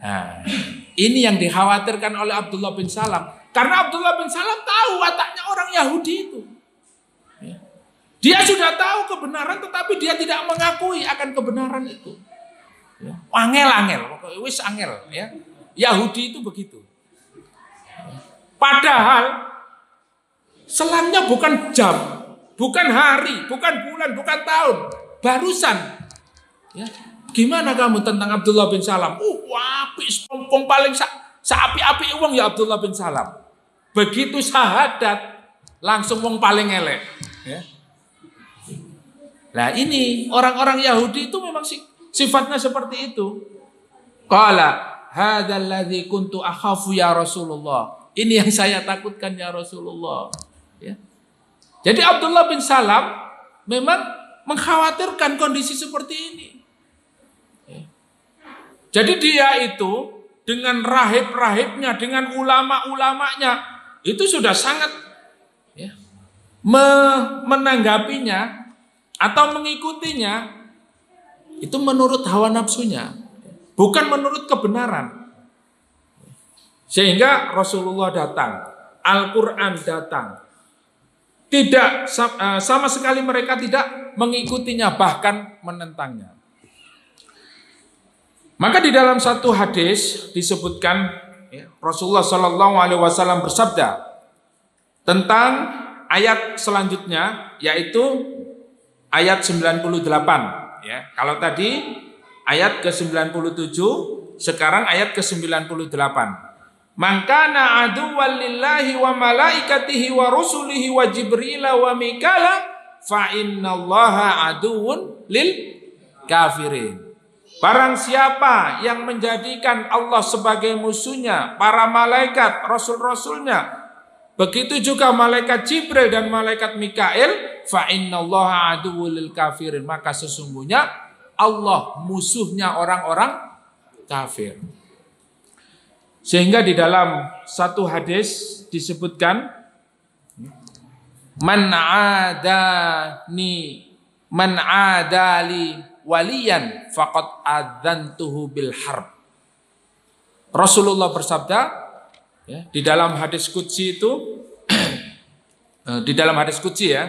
Nah, ini yang dikhawatirkan oleh Abdullah bin Salam. Karena Abdullah bin Salam tahu wataknya orang Yahudi itu. Dia sudah tahu kebenaran tetapi dia tidak mengakui akan kebenaran itu. Angel-angel, wis angel, ya. Yahudi itu begitu. Padahal selangnya bukan jam, bukan hari, bukan bulan, bukan tahun, barusan. Ya. Gimana kamu tentang Abdullah bin Salam? Apik, wong paling saapi-api wong ya Abdullah bin Salam. Begitu syahadat, langsung wong paling elek. Ya. Nah ini orang-orang Yahudi itu memang sifatnya seperti itu. Qala hadzal ladzi kuntu akhafu ya Rasulullah. Ini yang saya takutkan ya Rasulullah. Ya. Jadi Abdullah bin Salam memang mengkhawatirkan kondisi seperti ini. Jadi dia itu dengan rahib-rahibnya, dengan ulama-ulamanya itu sudah sangat ya, menanggapinya atau mengikutinya itu menurut hawa nafsunya, bukan menurut kebenaran. Sehingga Rasulullah datang, Al-Quran datang. Tidak sama sekali mereka tidak mengikutinya, bahkan menentangnya. Maka di dalam satu hadis disebutkan ya, Rasulullah Shallallahu Alaihi Wasallam bersabda, tentang ayat selanjutnya, yaitu ayat 98 ya. Kalau tadi ayat ke-97, sekarang ayat ke-98. Man kana aduwwan lillahi wa malaikatihi wa rusulihi wa jibril wa mikala fa innallaha aduwwun lil kafirin. Barang siapa yang menjadikan Allah sebagai musuhnya, para malaikat, rasul-rasulnya, begitu juga malaikat Jibril dan malaikat Mikail, fa innallaha aduwwul lil kafirin, maka sesungguhnya Allah musuhnya orang-orang kafir. Sehingga di dalam satu hadis disebutkan, man adali waliyan faqad adzantuhu bil harb. Rasulullah bersabda ya, di dalam hadis qudsi itu di dalam hadis qudsi ya,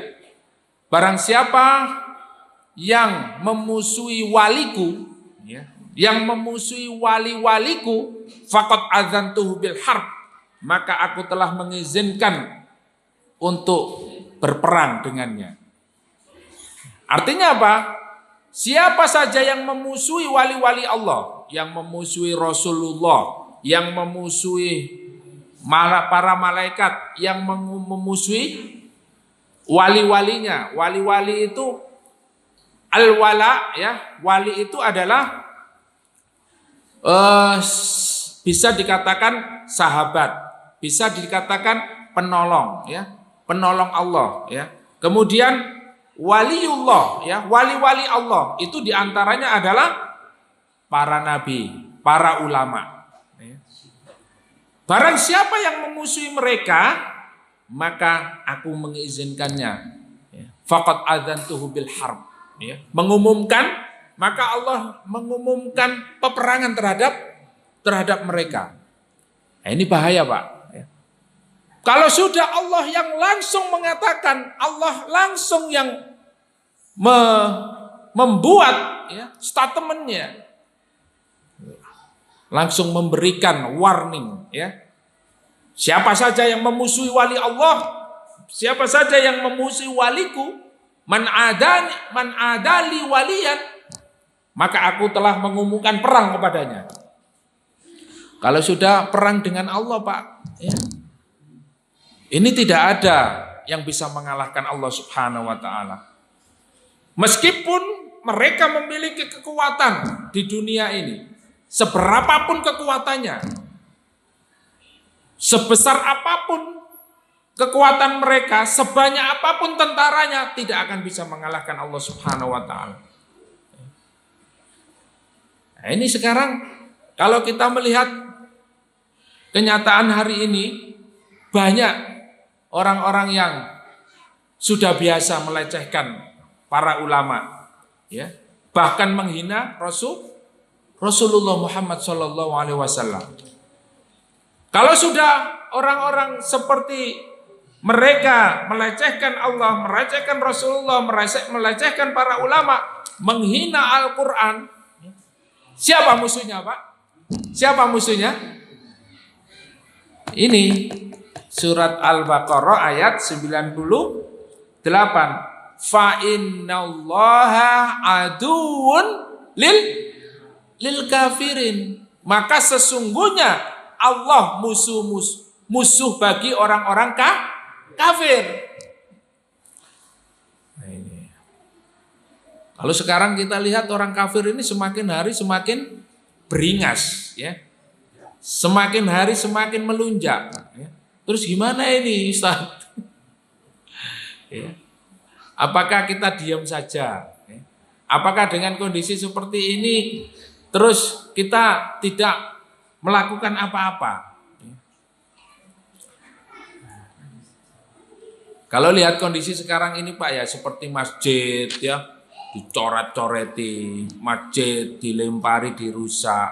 barang siapa yang memusuhi waliku ya, yang memusuhi wali-waliku, faqad adzantuhu bil harb, maka aku telah mengizinkan untuk berperang dengannya. Artinya apa? Siapa saja yang memusuhi wali-wali Allah, yang memusuhi Rasulullah, yang memusuhi para malaikat, yang memusuhi wali-walinya. Wali-wali itu al-wala ya, wali itu adalah bisa dikatakan sahabat, bisa dikatakan penolong ya, penolong Allah ya. Kemudian waliullah ya, wali-wali Allah itu diantaranya adalah para nabi, para ulama ya. Barang siapa yang memusuhi mereka, maka aku mengizinkannya ya. Faqad adzantuhu bil harb ya. Mengumumkan, maka Allah mengumumkan peperangan terhadap mereka. Nah, ini bahaya, Pak. Ya. Kalau sudah Allah yang langsung mengatakan, Allah langsung yang membuat ya, statementnya, langsung memberikan warning. Ya. Siapa saja yang memusuhi wali Allah, siapa saja yang memusuhi waliku, man adali waliyan, maka aku telah mengumumkan perang kepadanya. Kalau sudah perang dengan Allah, Pak, ya, ini tidak ada yang bisa mengalahkan Allah Subhanahu wa ta'ala. Meskipun mereka memiliki kekuatan di dunia ini, seberapapun kekuatannya, sebesar apapun kekuatan mereka, sebanyak apapun tentaranya, tidak akan bisa mengalahkan Allah Subhanahu wa ta'ala. Nah, ini sekarang kalau kita melihat kenyataan hari ini, banyak orang-orang yang sudah biasa melecehkan para ulama, ya, bahkan menghina Rasulullah Muhammad SAW. Kalau sudah orang-orang seperti mereka melecehkan Allah, melecehkan Rasulullah, melecehkan para ulama, menghina Al-Quran, siapa musuhnya, Pak? Siapa musuhnya? Ini surat Al-Baqarah ayat 98. Fa innallaha aduwwun lil kafirin. Maka sesungguhnya Allah musuh bagi orang-orang kafir. Nah, ini. Kalau sekarang kita lihat orang kafir ini semakin hari semakin beringas, ya, semakin hari semakin melunjak. Ya. Terus gimana ini, Ustaz? Ya. Apakah kita diam saja? Ya. Apakah dengan kondisi seperti ini terus kita tidak melakukan apa-apa? Ya. Kalau lihat kondisi sekarang ini, Pak, ya, seperti masjid, ya, dicoret-coreti, masjid dilempari, dirusak,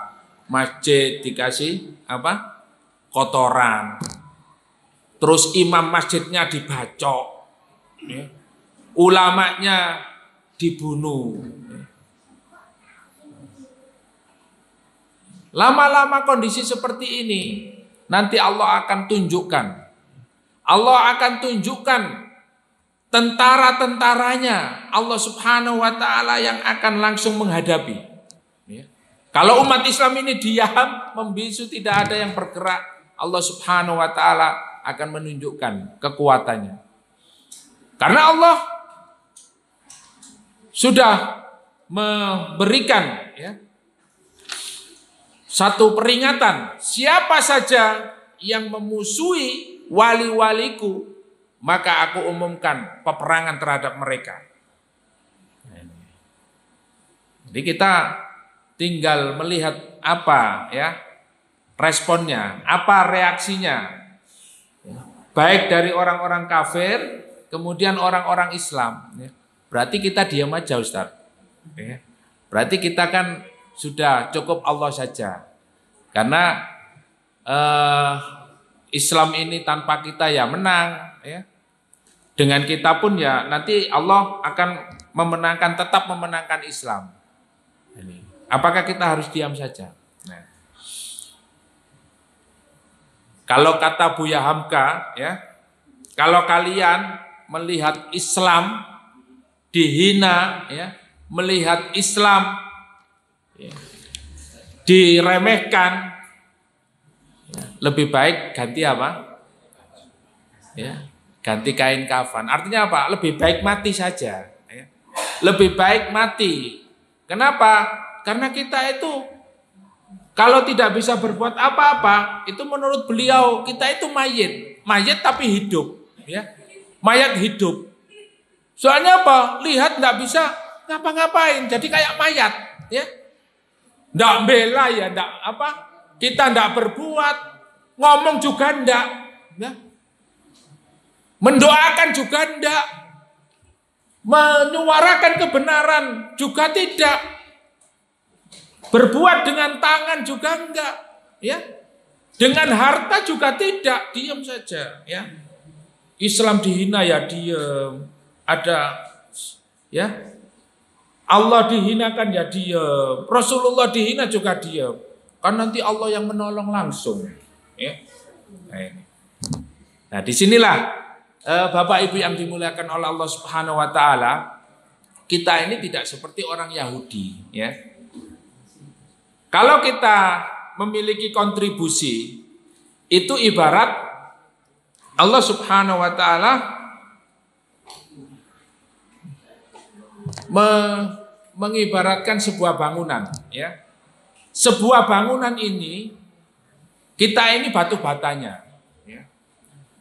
masjid dikasih apa? Kotoran. Terus imam masjidnya dibacok, ya. Ulamanya dibunuh. Lama-lama kondisi seperti ini nanti Allah akan tunjukkan Allah akan tunjukkan tentara-tentaranya Allah Subhanahu wa taala yang akan langsung menghadapi. Ya. Kalau umat Islam ini diam, membisu, tidak ada yang bergerak, Allah Subhanahu wa taala akan menunjukkan kekuatannya. Karena Allah sudah memberikan ya, satu peringatan, siapa saja yang memusuhi wali-waliku, maka aku umumkan peperangan terhadap mereka. Jadi kita tinggal melihat apa ya responnya, apa reaksinya. Baik dari orang-orang kafir, kemudian orang-orang Islam. Berarti kita diam aja, Ustaz. Berarti kita kan sudah cukup Allah saja. Karena Islam ini tanpa kita ya menang. Ya. Dengan kita pun ya nanti Allah akan memenangkan, tetap memenangkan Islam. Apakah kita harus diam saja? Nah. Kalau kata Buya Hamka, ya, kalau kalian melihat Islam dihina, ya, melihat Islam ya, diremehkan, ya, lebih baik ganti apa? Ya, ganti kain kafan. Artinya apa? Lebih baik mati saja. Ya. Lebih baik mati. Kenapa? Karena kita itu kalau tidak bisa berbuat apa-apa, itu menurut beliau kita itu mayit, mayit tapi hidup, ya, mayat hidup. Soalnya apa? Lihat nggak bisa ngapa-ngapain, jadi kayak mayat, ya, nggak bela ya, nggak apa, kita nggak berbuat, ngomong juga nggak, ya, mendoakan juga nggak, menyuarakan kebenaran juga tidak. Berbuat dengan tangan juga enggak, ya. Dengan harta juga tidak, diam saja, ya. Islam dihina ya diam. Ada ya. Allah dihinakan ya diam. Rasulullah dihina juga diam. Kan nanti Allah yang menolong langsung, ya. Nah, ini. Nah, disinilah Bapak Ibu yang dimuliakan oleh Allah Subhanahu wa taala, kita ini tidak seperti orang Yahudi, ya. Kalau kita memiliki kontribusi, itu ibarat Allah Subhanahu wa taala mengibaratkan sebuah bangunan, ya. Sebuah bangunan ini kita ini batu batanya, ya.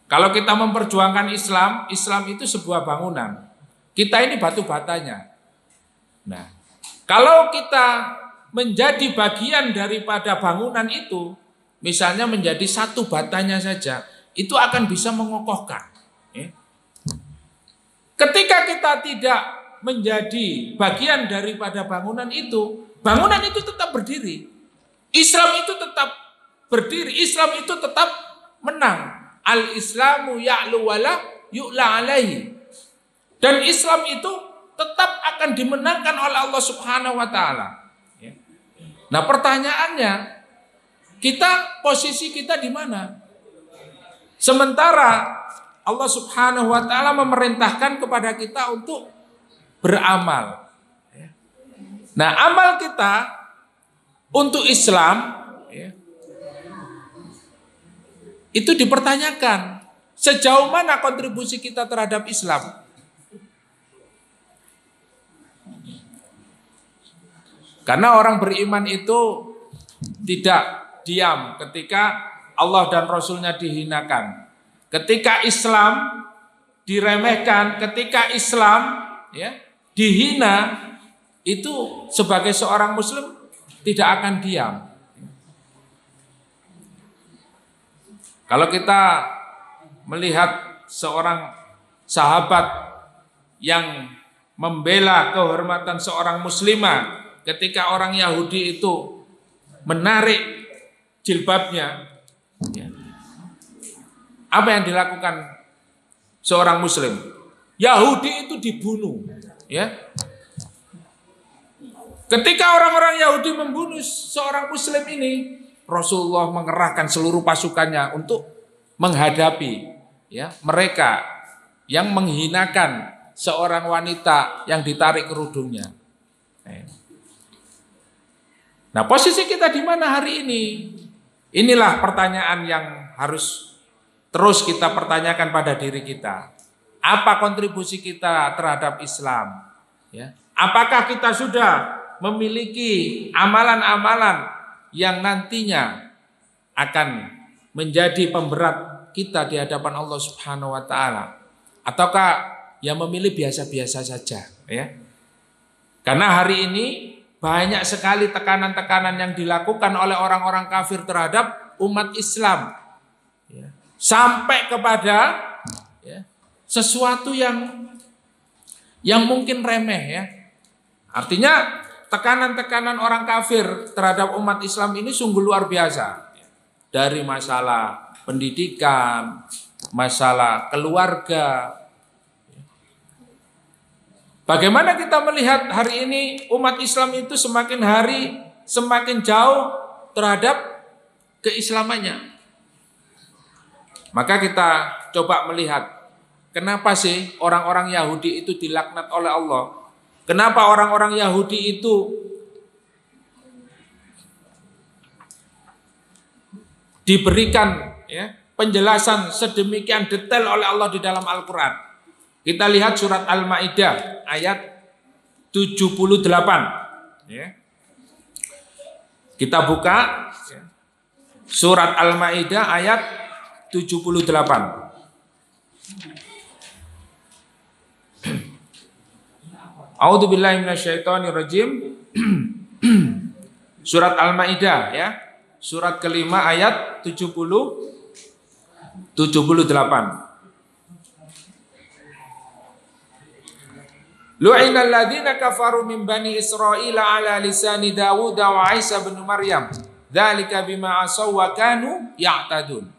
Kalau kita memperjuangkan Islam, Islam itu sebuah bangunan. Kita ini batu batanya. Nah, kalau kita menjadi bagian daripada bangunan itu, misalnya menjadi satu batanya saja, itu akan bisa mengokohkan. Ketika kita tidak menjadi bagian daripada bangunan itu tetap berdiri. Islam itu tetap berdiri, Islam itu tetap menang. Al-Islamu ya'lu wala yu'la alaihi. Dan Islam itu tetap akan dimenangkan oleh Allah Subhanahu wa taala. Nah, pertanyaannya, posisi kita di mana? Sementara Allah Subhanahu wa taala memerintahkan kepada kita untuk beramal. Nah, amal kita untuk Islam itu dipertanyakan. Sejauh mana kontribusi kita terhadap Islam? Karena orang beriman itu tidak diam ketika Allah dan Rasulnya dihinakan. Ketika Islam diremehkan, ketika Islam ya, dihina, itu sebagai seorang Muslim tidak akan diam. Kalau kita melihat seorang sahabat yang membela kehormatan seorang muslimah, ketika orang Yahudi itu menarik jilbabnya, ya, apa yang dilakukan seorang Muslim? Yahudi itu dibunuh. Ya. Ketika orang-orang Yahudi membunuh seorang Muslim ini, Rasulullah mengerahkan seluruh pasukannya untuk menghadapi, ya, mereka yang menghinakan seorang wanita yang ditarik kerudungnya. Nah, posisi kita di mana hari ini? Inilah pertanyaan yang harus terus kita pertanyakan pada diri kita. Apa kontribusi kita terhadap Islam? Ya. Apakah kita sudah memiliki amalan-amalan yang nantinya akan menjadi pemberat kita di hadapan Allah Subhanahu wa taala? Ataukah yang memilih biasa-biasa saja, ya? Karena hari ini banyak sekali tekanan-tekanan yang dilakukan oleh orang-orang kafir terhadap umat Islam, ya. Sampai kepada, ya, sesuatu yang mungkin remeh, ya. Artinya tekanan-tekanan orang kafir terhadap umat Islam ini sungguh luar biasa. Dari masalah pendidikan, masalah keluarga. Bagaimana kita melihat hari ini umat Islam itu semakin hari semakin jauh terhadap keislamannya. Maka kita coba melihat, kenapa sih orang-orang Yahudi itu dilaknat oleh Allah? Kenapa orang-orang Yahudi itu diberikan, ya, penjelasan sedemikian detail oleh Allah di dalam Al-Quran? Kita lihat surat Al-Maidah ayat 78. Ya. Kita buka, ya, surat Al-Maidah ayat 78. A'udzubillahi minasyaitonirrajim. Surat Al-Maidah, ya. Surat kelima ayat 78. Lu'inal ladzina kafaru min bani Israil ala lisani Dawud wa Isa bin Maryam. Dzalika bima asaw wa kanu ya'tadun.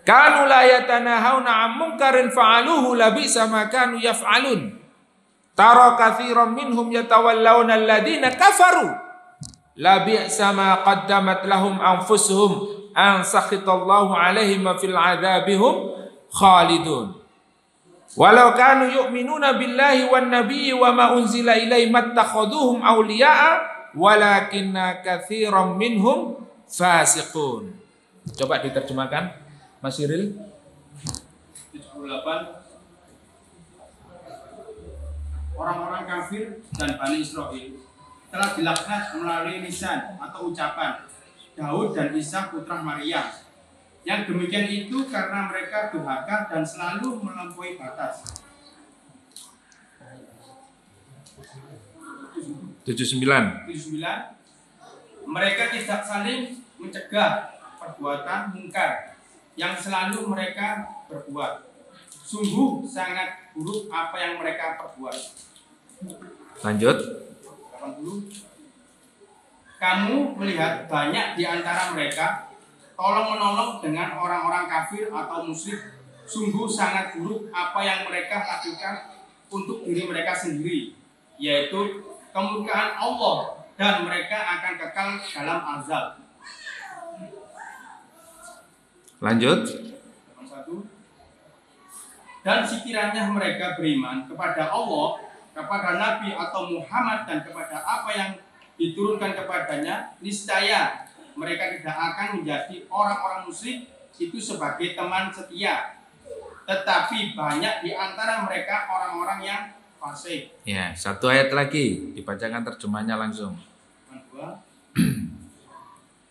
Kanu la yatanahawna 'an munkarin fa'aluhu labisa ma kanu yaf'alun. Tara katsiran minhum yatawallawna alladhina kafaru. Labisa ma qaddamat lahum anfusuhum an sakhitallahu 'alaihim fil 'adzabihum khalidun. Walau kanu yu'minuna billahi wan nabiyyi wa ma unzila ilaihim mattakhaduhum awliya'a walakinna katsiran minhum fasiqun. Coba diterjemahkan Mas Siril. 78. Orang-orang kafir dan Bani Israel telah dilaknat melalui lisan atau ucapan Daud dan Isa putra Maryam. Yang demikian itu karena mereka durhaka dan selalu melampaui batas. 79. Mereka tidak saling mencegah perbuatan mungkar yang selalu mereka berbuat. Sungguh sangat buruk apa yang mereka perbuat. Lanjut. 80. Kamu melihat banyak di antara mereka tolong-menolong dengan orang-orang kafir atau musyrik. Sungguh sangat buruk apa yang mereka lakukan untuk diri mereka sendiri, yaitu kemurkaan Allah, dan mereka akan kekal dalam azab. Lanjut. 81. Dan sekiranya mereka beriman kepada Allah, kepada Nabi atau Muhammad, dan kepada apa yang diturunkan kepadanya, niscaya mereka tidak akan menjadi orang-orang musyrik itu sebagai teman setia. Tetapi banyak di antara mereka orang-orang yang fasik. Ya, satu ayat lagi dibacakan terjemahnya langsung.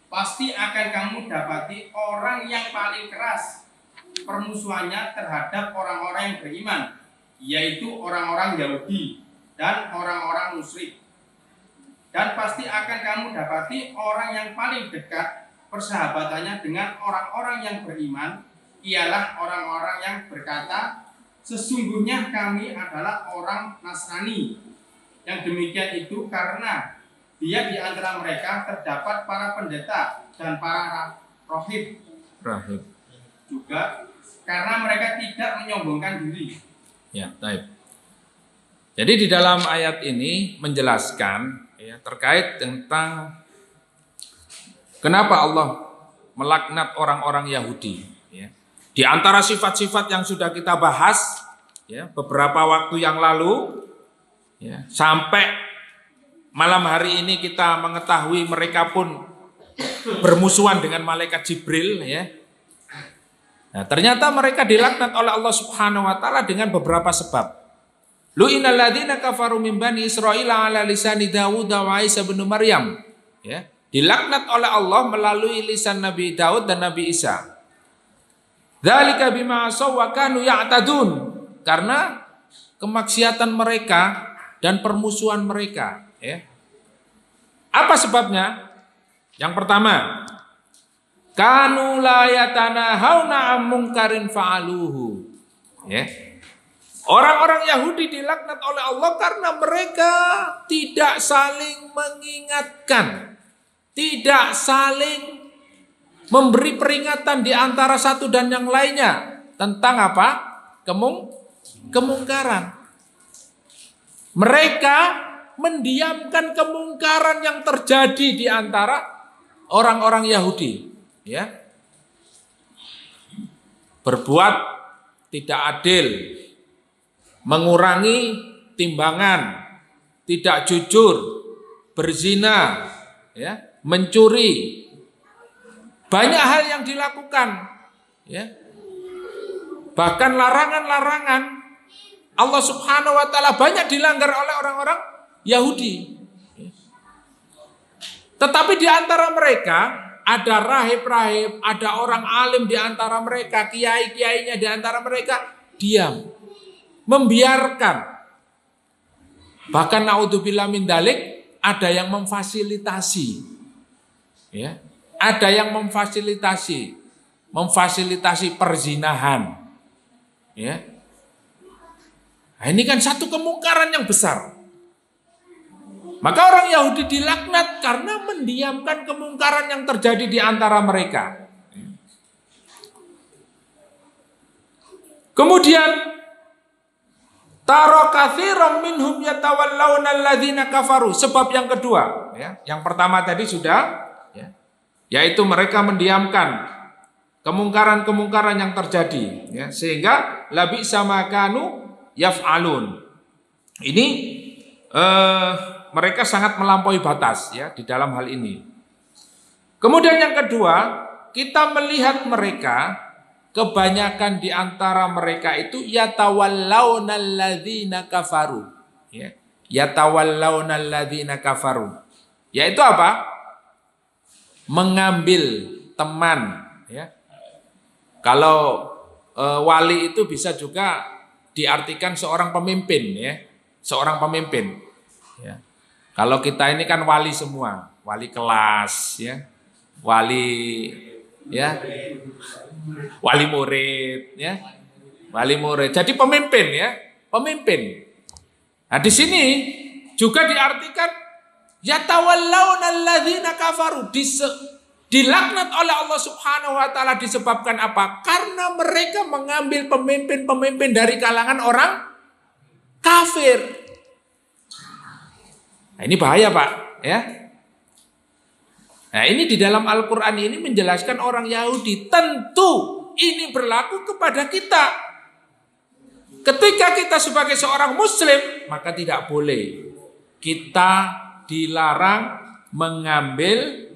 Pasti akan kamu dapati orang yang paling keras permusuhannya terhadap orang-orang yang beriman, yaitu orang-orang Yahudi dan orang-orang musyrik. Dan pasti akan kamu dapati orang yang paling dekat persahabatannya dengan orang-orang yang beriman ialah orang-orang yang berkata, sesungguhnya kami adalah orang Nasrani. Yang demikian itu karena dia di antara mereka terdapat para pendeta dan para rahib. Juga karena mereka tidak menyombongkan diri. Ya, baik. Jadi di dalam ayat ini menjelaskan, ya, terkait tentang kenapa Allah melaknat orang-orang Yahudi, ya. Di antara sifat-sifat yang sudah kita bahas ya, beberapa waktu yang lalu ya, sampai malam hari ini kita mengetahui mereka pun bermusuhan dengan malaikat Jibril ya. Nah, ternyata mereka dilaknat oleh Allah Subhanahu wa taala dengan beberapa sebab. Lu'inal ladzina kafaru min bani Israil ala lisani Daud wa Isa bin Maryam. Ya, dilaknat oleh Allah melalui lisan Nabi Daud dan Nabi Isa. Dzalika bima asaw wa kanu ya'tadun. Karena kemaksiatan mereka dan permusuhan mereka, ya. Apa sebabnya? Yang pertama, kanu la yatanahawna 'an munkarin fa'aluhu. Ya. Orang-orang Yahudi dilaknat oleh Allah karena mereka tidak saling mengingatkan, tidak saling memberi peringatan di antara satu dan yang lainnya tentang apa? Kemungkaran. Mereka mendiamkan kemungkaran yang terjadi di antara orang-orang Yahudi, ya. Berbuat tidak adil, mengurangi timbangan, tidak jujur, berzina, ya, mencuri. Banyak hal yang dilakukan, ya. Bahkan larangan-larangan Allah Subhanahu wa taala banyak dilanggar oleh orang-orang Yahudi. Tetapi di antara mereka ada rahib-rahib, ada orang alim di antara mereka, kiai-kiainya di antara mereka diam, membiarkan. Bahkan naudzubillah min dzalik, ada yang memfasilitasi. Ya. Ada yang memfasilitasi perzinahan. Ya. Nah, ini kan satu kemungkaran yang besar. Maka orang Yahudi dilaknat karena mendiamkan kemungkaran yang terjadi di antara mereka. Kemudian tara katsiran minhum yatawallawna alladzina kafaru. Sebab yang kedua, ya. Yang pertama tadi sudah, ya, yaitu mereka mendiamkan kemungkaran-kemungkaran yang terjadi, ya, sehingga labi sama kanu yaf'alun. Ini mereka sangat melampaui batas, ya, di dalam hal ini. Kemudian yang kedua, kita melihat mereka, kebanyakan di antara mereka itu yatawallawna alladzina kafaru, ya. Yatawallawna alladzina kafaru. Yaitu apa? Mengambil teman, ya. Kalau wali itu bisa juga diartikan seorang pemimpin, ya, seorang pemimpin. Ya. Kalau kita ini kan wali semua, wali kelas, ya, wali, ya, wali murid, ya, wali murid. Jadi pemimpin, ya, pemimpin. Nah di sini juga diartikan yatawallawna alladzina kafaru, dilaknat oleh Allah Subhanahu wa taala disebabkan apa? Karena mereka mengambil pemimpin-pemimpin dari kalangan orang kafir. Nah, ini bahaya, Pak, ya. Nah, ini di dalam Al-Qur'an ini menjelaskan orang Yahudi. Tentu ini berlaku kepada kita. Ketika kita sebagai seorang muslim, maka tidak boleh kita dilarang mengambil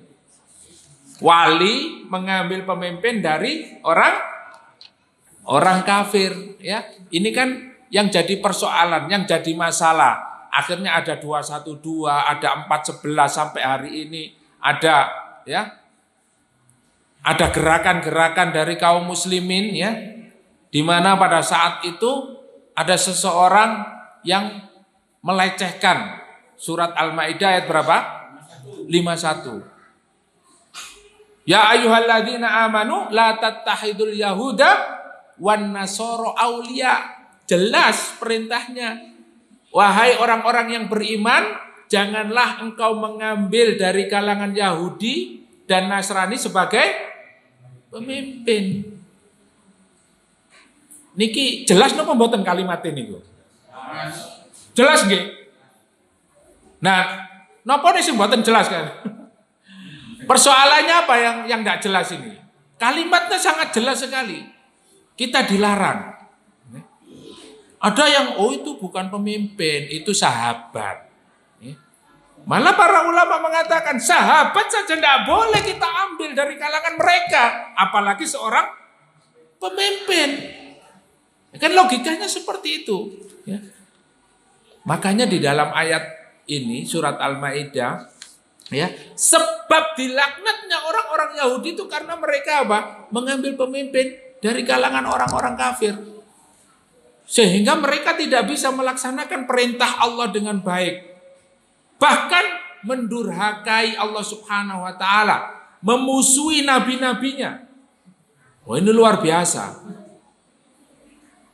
wali, mengambil pemimpin dari orang kafir, ya. Ini kan yang jadi persoalan, yang jadi masalah. Akhirnya ada 212, ada 411 sampai hari ini, ada, ya, ada gerakan-gerakan dari kaum muslimin, ya, di mana pada saat itu ada seseorang yang melecehkan surat Al-Maidah ayat berapa? 51. Ya ayyuhalladzina amanu la tattakhidul yahuda wan nasara auliya. Jelas perintahnya. Wahai orang-orang yang beriman, janganlah engkau mengambil dari kalangan Yahudi dan Nasrani sebagai pemimpin. Niki jelas napa mboten kalimat ini, jelas nggih? Nah, napa sing mboten jelas kan? Persoalannya apa yang enggak jelas ini? Kalimatnya sangat jelas sekali. kita dilarang. Ada yang itu bukan pemimpin, itu sahabat. Malah para ulama mengatakan sahabat saja tidak boleh kita ambil dari kalangan mereka, apalagi seorang pemimpin. Kan logikanya seperti itu. Ya. Makanya di dalam ayat ini surat Al-Maidah, ya, sebab dilaknatnya orang-orang Yahudi itu karena mereka apa? Mengambil pemimpin dari kalangan orang-orang kafir. Sehingga mereka tidak bisa melaksanakan perintah Allah dengan baik. Bahkan mendurhakai Allah Subhanahu wa taala, memusuhi nabi-nabinya. Wah, ini luar biasa.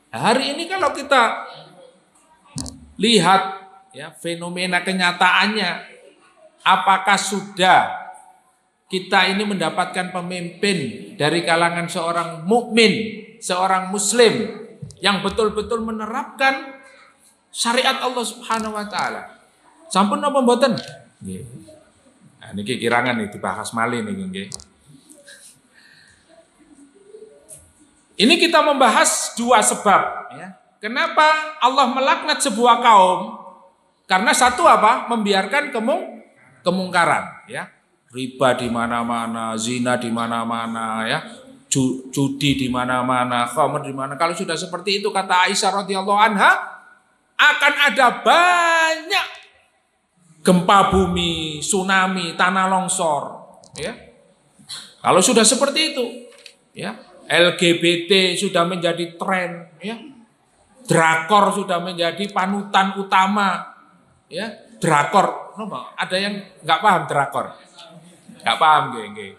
Hari ini kalau kita lihat ya fenomena kenyataannya, apakah sudah kita ini mendapatkan pemimpin dari kalangan seorang mukmin, seorang muslim yang betul-betul menerapkan syariat Allah Subhanahu wa taala? Sampun apa mboten? Nggih. Nah, niki kirangan iki dibahas malih niki nggih. Ini kita membahas dua sebab ya. Kenapa Allah melaknat sebuah kaum? Karena satu apa? Membiarkan kemungkaran ya. Riba di mana-mana, zina di mana-mana ya. Judi di mana-mana, khamr di mana. Kalau sudah seperti itu kata Aisyah radhiyallahu anha, akan ada banyak gempa bumi, tsunami, tanah longsor, ya. Kalau sudah seperti itu, ya, LGBT sudah menjadi tren, ya. Drakor sudah menjadi panutan utama, ya. Drakor, ada yang nggak paham drakor? Nggak paham, geng.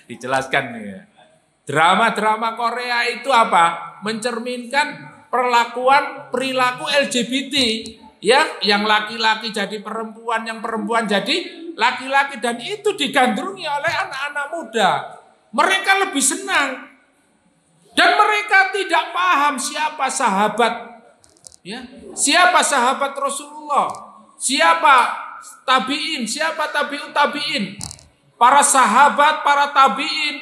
Dijelaskan ya. Drama-drama Korea itu apa? Mencerminkan perilaku LGBT. Ya, yang laki-laki jadi perempuan, yang perempuan jadi laki-laki, dan itu digandrungi oleh anak-anak muda. Mereka lebih senang dan mereka tidak paham siapa sahabat, ya, siapa sahabat Rasulullah, siapa tabiin, siapa tabiut tabiin, para sahabat, para tabiin,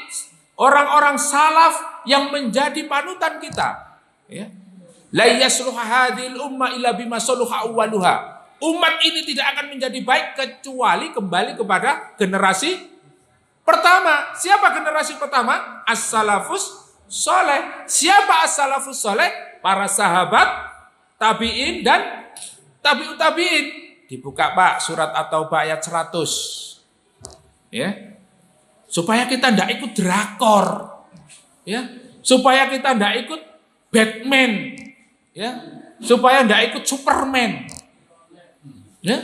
orang-orang salaf yang menjadi panutan kita. Ya. La yasluha hadhil umma illa bima saluha awwaluha. Umat ini tidak akan menjadi baik kecuali kembali kepada generasi pertama. Siapa generasi pertama? As-salafus soleh. Siapa as-salafus soleh? Para sahabat, tabi'in dan tabi'ut tabi'in. Dibuka Pak surat At-Taubah ayat 100. Ya. Supaya kita tidak ikut drakor. Ya. Supaya kita tidak ikut Batman. Ya, supaya tidak ikut Superman. Ya.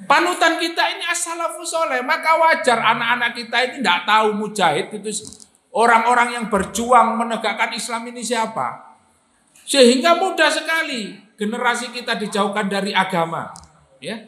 Panutan kita ini as-salafus soleh, maka wajar anak-anak kita ini tidak tahu mujahid itu orang-orang yang berjuang menegakkan Islam ini siapa. Sehingga mudah sekali generasi kita dijauhkan dari agama. Ya.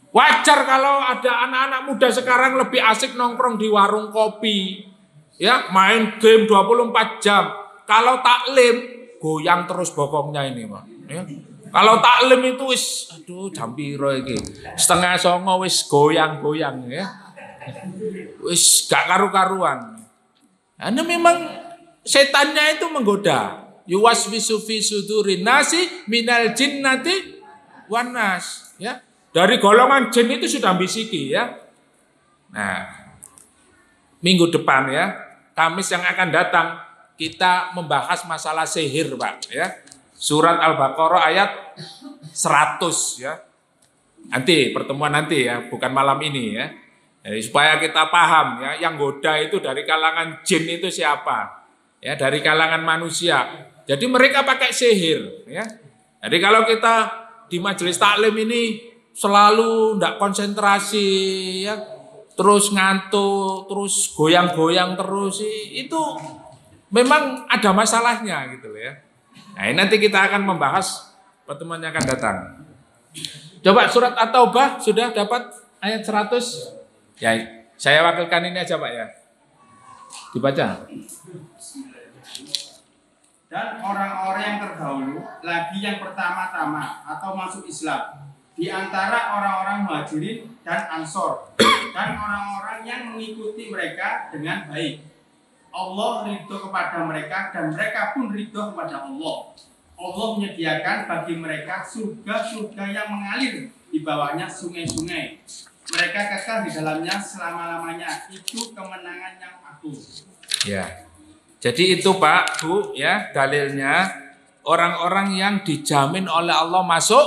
Wajar kalau ada anak-anak muda sekarang lebih asik nongkrong di warung kopi. Ya, main game 24 jam. Kalau taklim, goyang terus bokongnya ini, Pak. Ya. Kalau taklim itu wis, aduh, jam piro iki. 8:30 wis goyang-goyang ya. Wis gak karu-karuan. Karena memang setannya itu menggoda. Yuwaswisu fi sudurin nasi minal jinnati wan nas, ya. Dari golongan jin itu sudah bisiki ya. Nah, minggu depan ya, Kamis yang akan datang kita membahas masalah sihir, Pak, ya. Surat Al-Baqarah ayat 100 ya. Nanti pertemuan nanti ya, bukan malam ini ya. Jadi, supaya kita paham ya, yang goda itu dari kalangan jin itu siapa? Ya, dari kalangan manusia. Jadi mereka pakai sihir ya. Jadi kalau kita di majelis taklim ini selalu ndak konsentrasi ya, terus ngantuk, terus goyang-goyang terus, itu memang ada masalahnya gitu ya. Nah, nanti kita akan membahas pertemuan yang akan datang. Coba surat At-Taubah sudah dapat ayat 100? Ya, saya wakilkan ini aja Pak ya. Dibaca. Dan orang-orang yang terdahulu lagi yang pertama-tama atau masuk Islam di antara orang-orang Muhajirin dan Ansor dan orang-orang yang mengikuti mereka dengan baik. Allah ridho kepada mereka dan mereka pun ridho kepada Allah. Allah menyediakan bagi mereka surga-surga yang mengalir di bawahnya sungai-sungai. Mereka kekal di dalamnya selama-lamanya. Itu kemenangan yang agung. Ya. Jadi itu Pak, Bu, ya, dalilnya orang-orang yang dijamin oleh Allah masuk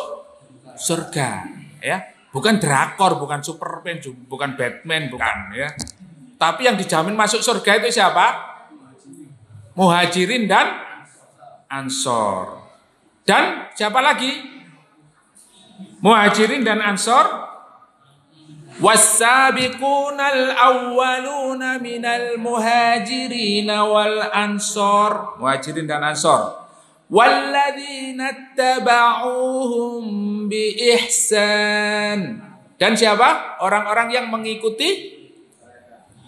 surga, ya. Bukan drakor, bukan Superman, bukan Batman, bukan, ya. Tapi yang dijamin masuk surga itu siapa? Muhajirin dan Ansor. Dan siapa lagi? Muhajirin dan Ansor. Was-sabiqunal awwaluna minal muhajirin wal ansor. Muhajirin dan Ansor. Walladzina tabauhum bi ihsan. Dan siapa? Orang-orang yang mengikuti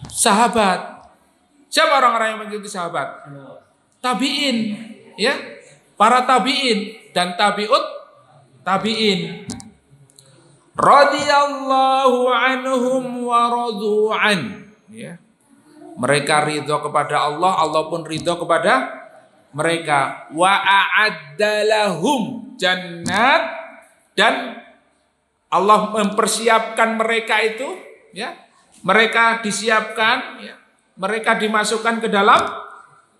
sahabat. Siapa orang-orang yang mengikuti sahabat? Tabi'in, ya. Para tabi'in dan tabi'ut tabi'in. Radhiyallahu anhum wa radu'an, ya. Mereka ridho kepada Allah, Allah pun ridho kepada mereka. Wa a'adda lahum jannat, dan Allah mempersiapkan mereka itu, ya. Mereka disiapkan, ya. Mereka dimasukkan ke dalam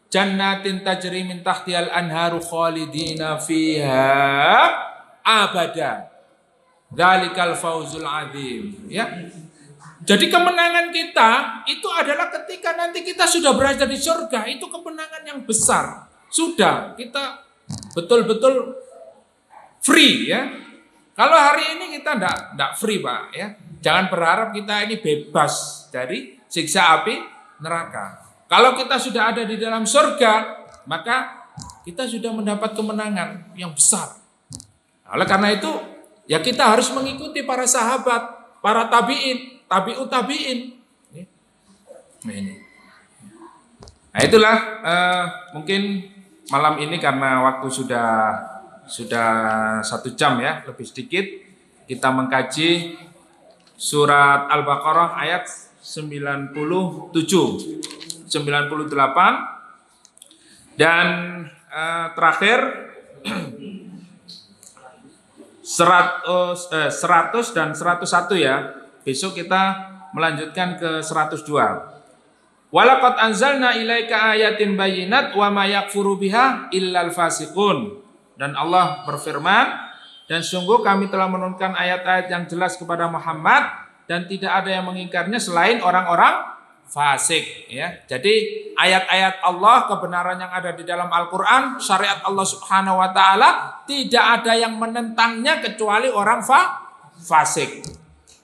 jannatin tajri min tahtihal anharu khalidina fiha abada. Dzalikal fauzul adzim, ya. Jadi kemenangan kita itu adalah ketika nanti kita sudah berada di surga, itu kemenangan yang besar. Sudah kita betul-betul free, ya. Kalau hari ini kita enggak free, Pak, ya. Jangan berharap kita ini bebas dari siksa api neraka. Kalau kita sudah ada di dalam surga, maka kita sudah mendapat kemenangan yang besar. Oleh karena itu, ya kita harus mengikuti para sahabat, para tabi'in, tabi'ut tabi'in. Nah, ini. Nah, itulah mungkin malam ini karena waktu sudah 1 jam, ya, lebih sedikit, kita mengkaji surat Al-Baqarah ayat 97, 98, dan terakhir 100 dan 101, ya. Besok kita melanjutkan ke 102. Walaqad anzalna ilaika ayatin bayyinat wa ma yakfuru biha illal fasiqun. Dan Allah berfirman, dan sungguh kami telah menurunkan ayat-ayat yang jelas kepada Muhammad dan tidak ada yang mengingkarnya selain orang-orang fasik, ya. Jadi ayat-ayat Allah, kebenaran yang ada di dalam Al-Qur'an, syariat Allah Subhanahu wa taala, tidak ada yang menentangnya kecuali orang fasik.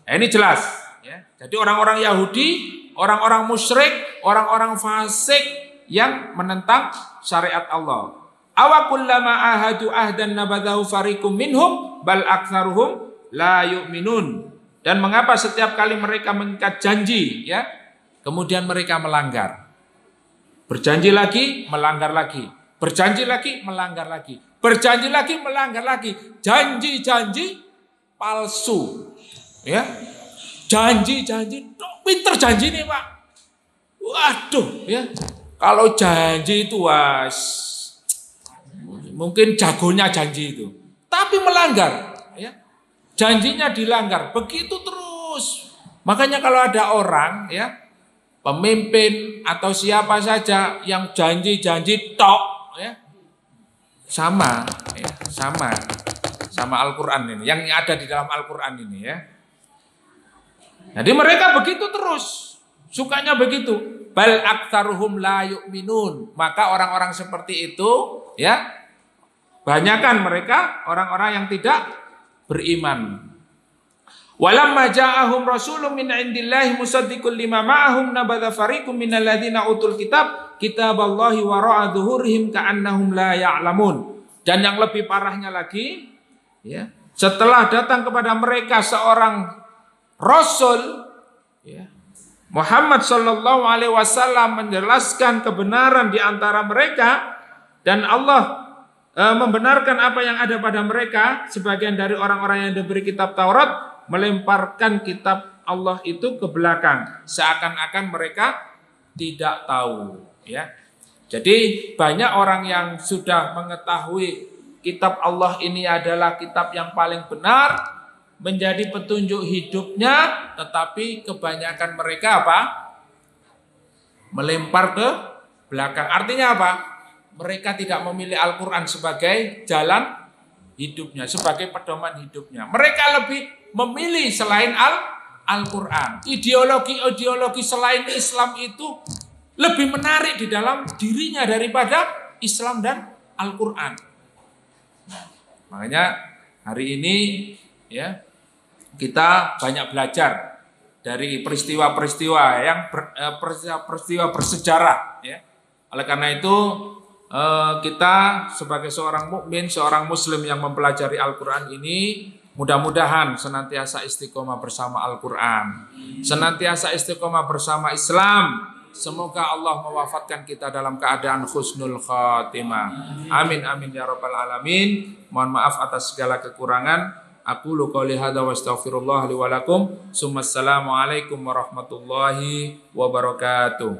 Nah, ini jelas, ya. Jadi orang-orang Yahudi, orang-orang musyrik, orang-orang fasik yang menentang syariat Allah. Awa kullama ahadu ahdan nabadahu fariqum minhum bal aktsaruhum la yu'minun. Dan mengapa setiap kali mereka mengikat janji, ya, kemudian mereka melanggar. Berjanji lagi, melanggar lagi. Berjanji lagi, melanggar lagi. Berjanji lagi, melanggar lagi. Janji-janji palsu, ya. Janji-janji, pinter janji nih, Pak. Waduh, ya. Kalau janji itu mungkin jagonya janji itu. Tapi melanggar, ya. Janjinya dilanggar, begitu terus. Makanya kalau ada orang, ya, pemimpin atau siapa saja yang janji-janji tok, ya, sama Al-Qur'an ini, yang ada di dalam Al-Qur'an ini, ya. Jadi mereka begitu terus, sukanya begitu. Bal aktsaruhum la yu'minun. Maka orang-orang seperti itu, ya, banyakan mereka orang-orang yang tidak beriman. Walamma ja'ahum rasulun min indillahi musaddiqul lima ma'ahum nabadha fariqum minal ladzina utul kitaballahi wara'a dhuhurihim ka'annahum la ya'lamun. Dan yang lebih parahnya lagi, ya, setelah datang kepada mereka seorang rasul, ya, Muhammad sallallahu alaihi wasallam menjelaskan kebenaran di antara mereka, dan Allah membenarkan apa yang ada pada mereka, sebagian dari orang-orang yang diberi kitab Taurat melemparkan kitab Allah itu ke belakang, seakan-akan mereka tidak tahu, ya. Jadi banyak orang yang sudah mengetahui kitab Allah ini adalah kitab yang paling benar, menjadi petunjuk hidupnya, tetapi kebanyakan mereka apa? Melempar ke belakang. Artinya apa? Mereka tidak memilih Al-Quran sebagai jalan hidupnya, sebagai pedoman hidupnya. Mereka lebih memilih selain Al-Quran. Ideologi-ideologi selain Islam itu lebih menarik di dalam dirinya daripada Islam dan Al-Quran. Makanya hari ini ya kita banyak belajar dari peristiwa-peristiwa yang peristiwa bersejarah, ya. Oleh karena itu kita sebagai seorang mukmin, seorang muslim yang mempelajari Al-Quran ini, mudah-mudahan senantiasa istiqomah bersama Al-Quran, senantiasa istiqomah bersama Islam. Semoga Allah mewafatkan kita dalam keadaan husnul khatimah. Amin amin ya rabbal alamin. Mohon maaf atas segala kekurangan. Aqulu qouli hadza wa astaghfirullah li wa lakum. Assalamualaikum warahmatullahi wabarakatuh.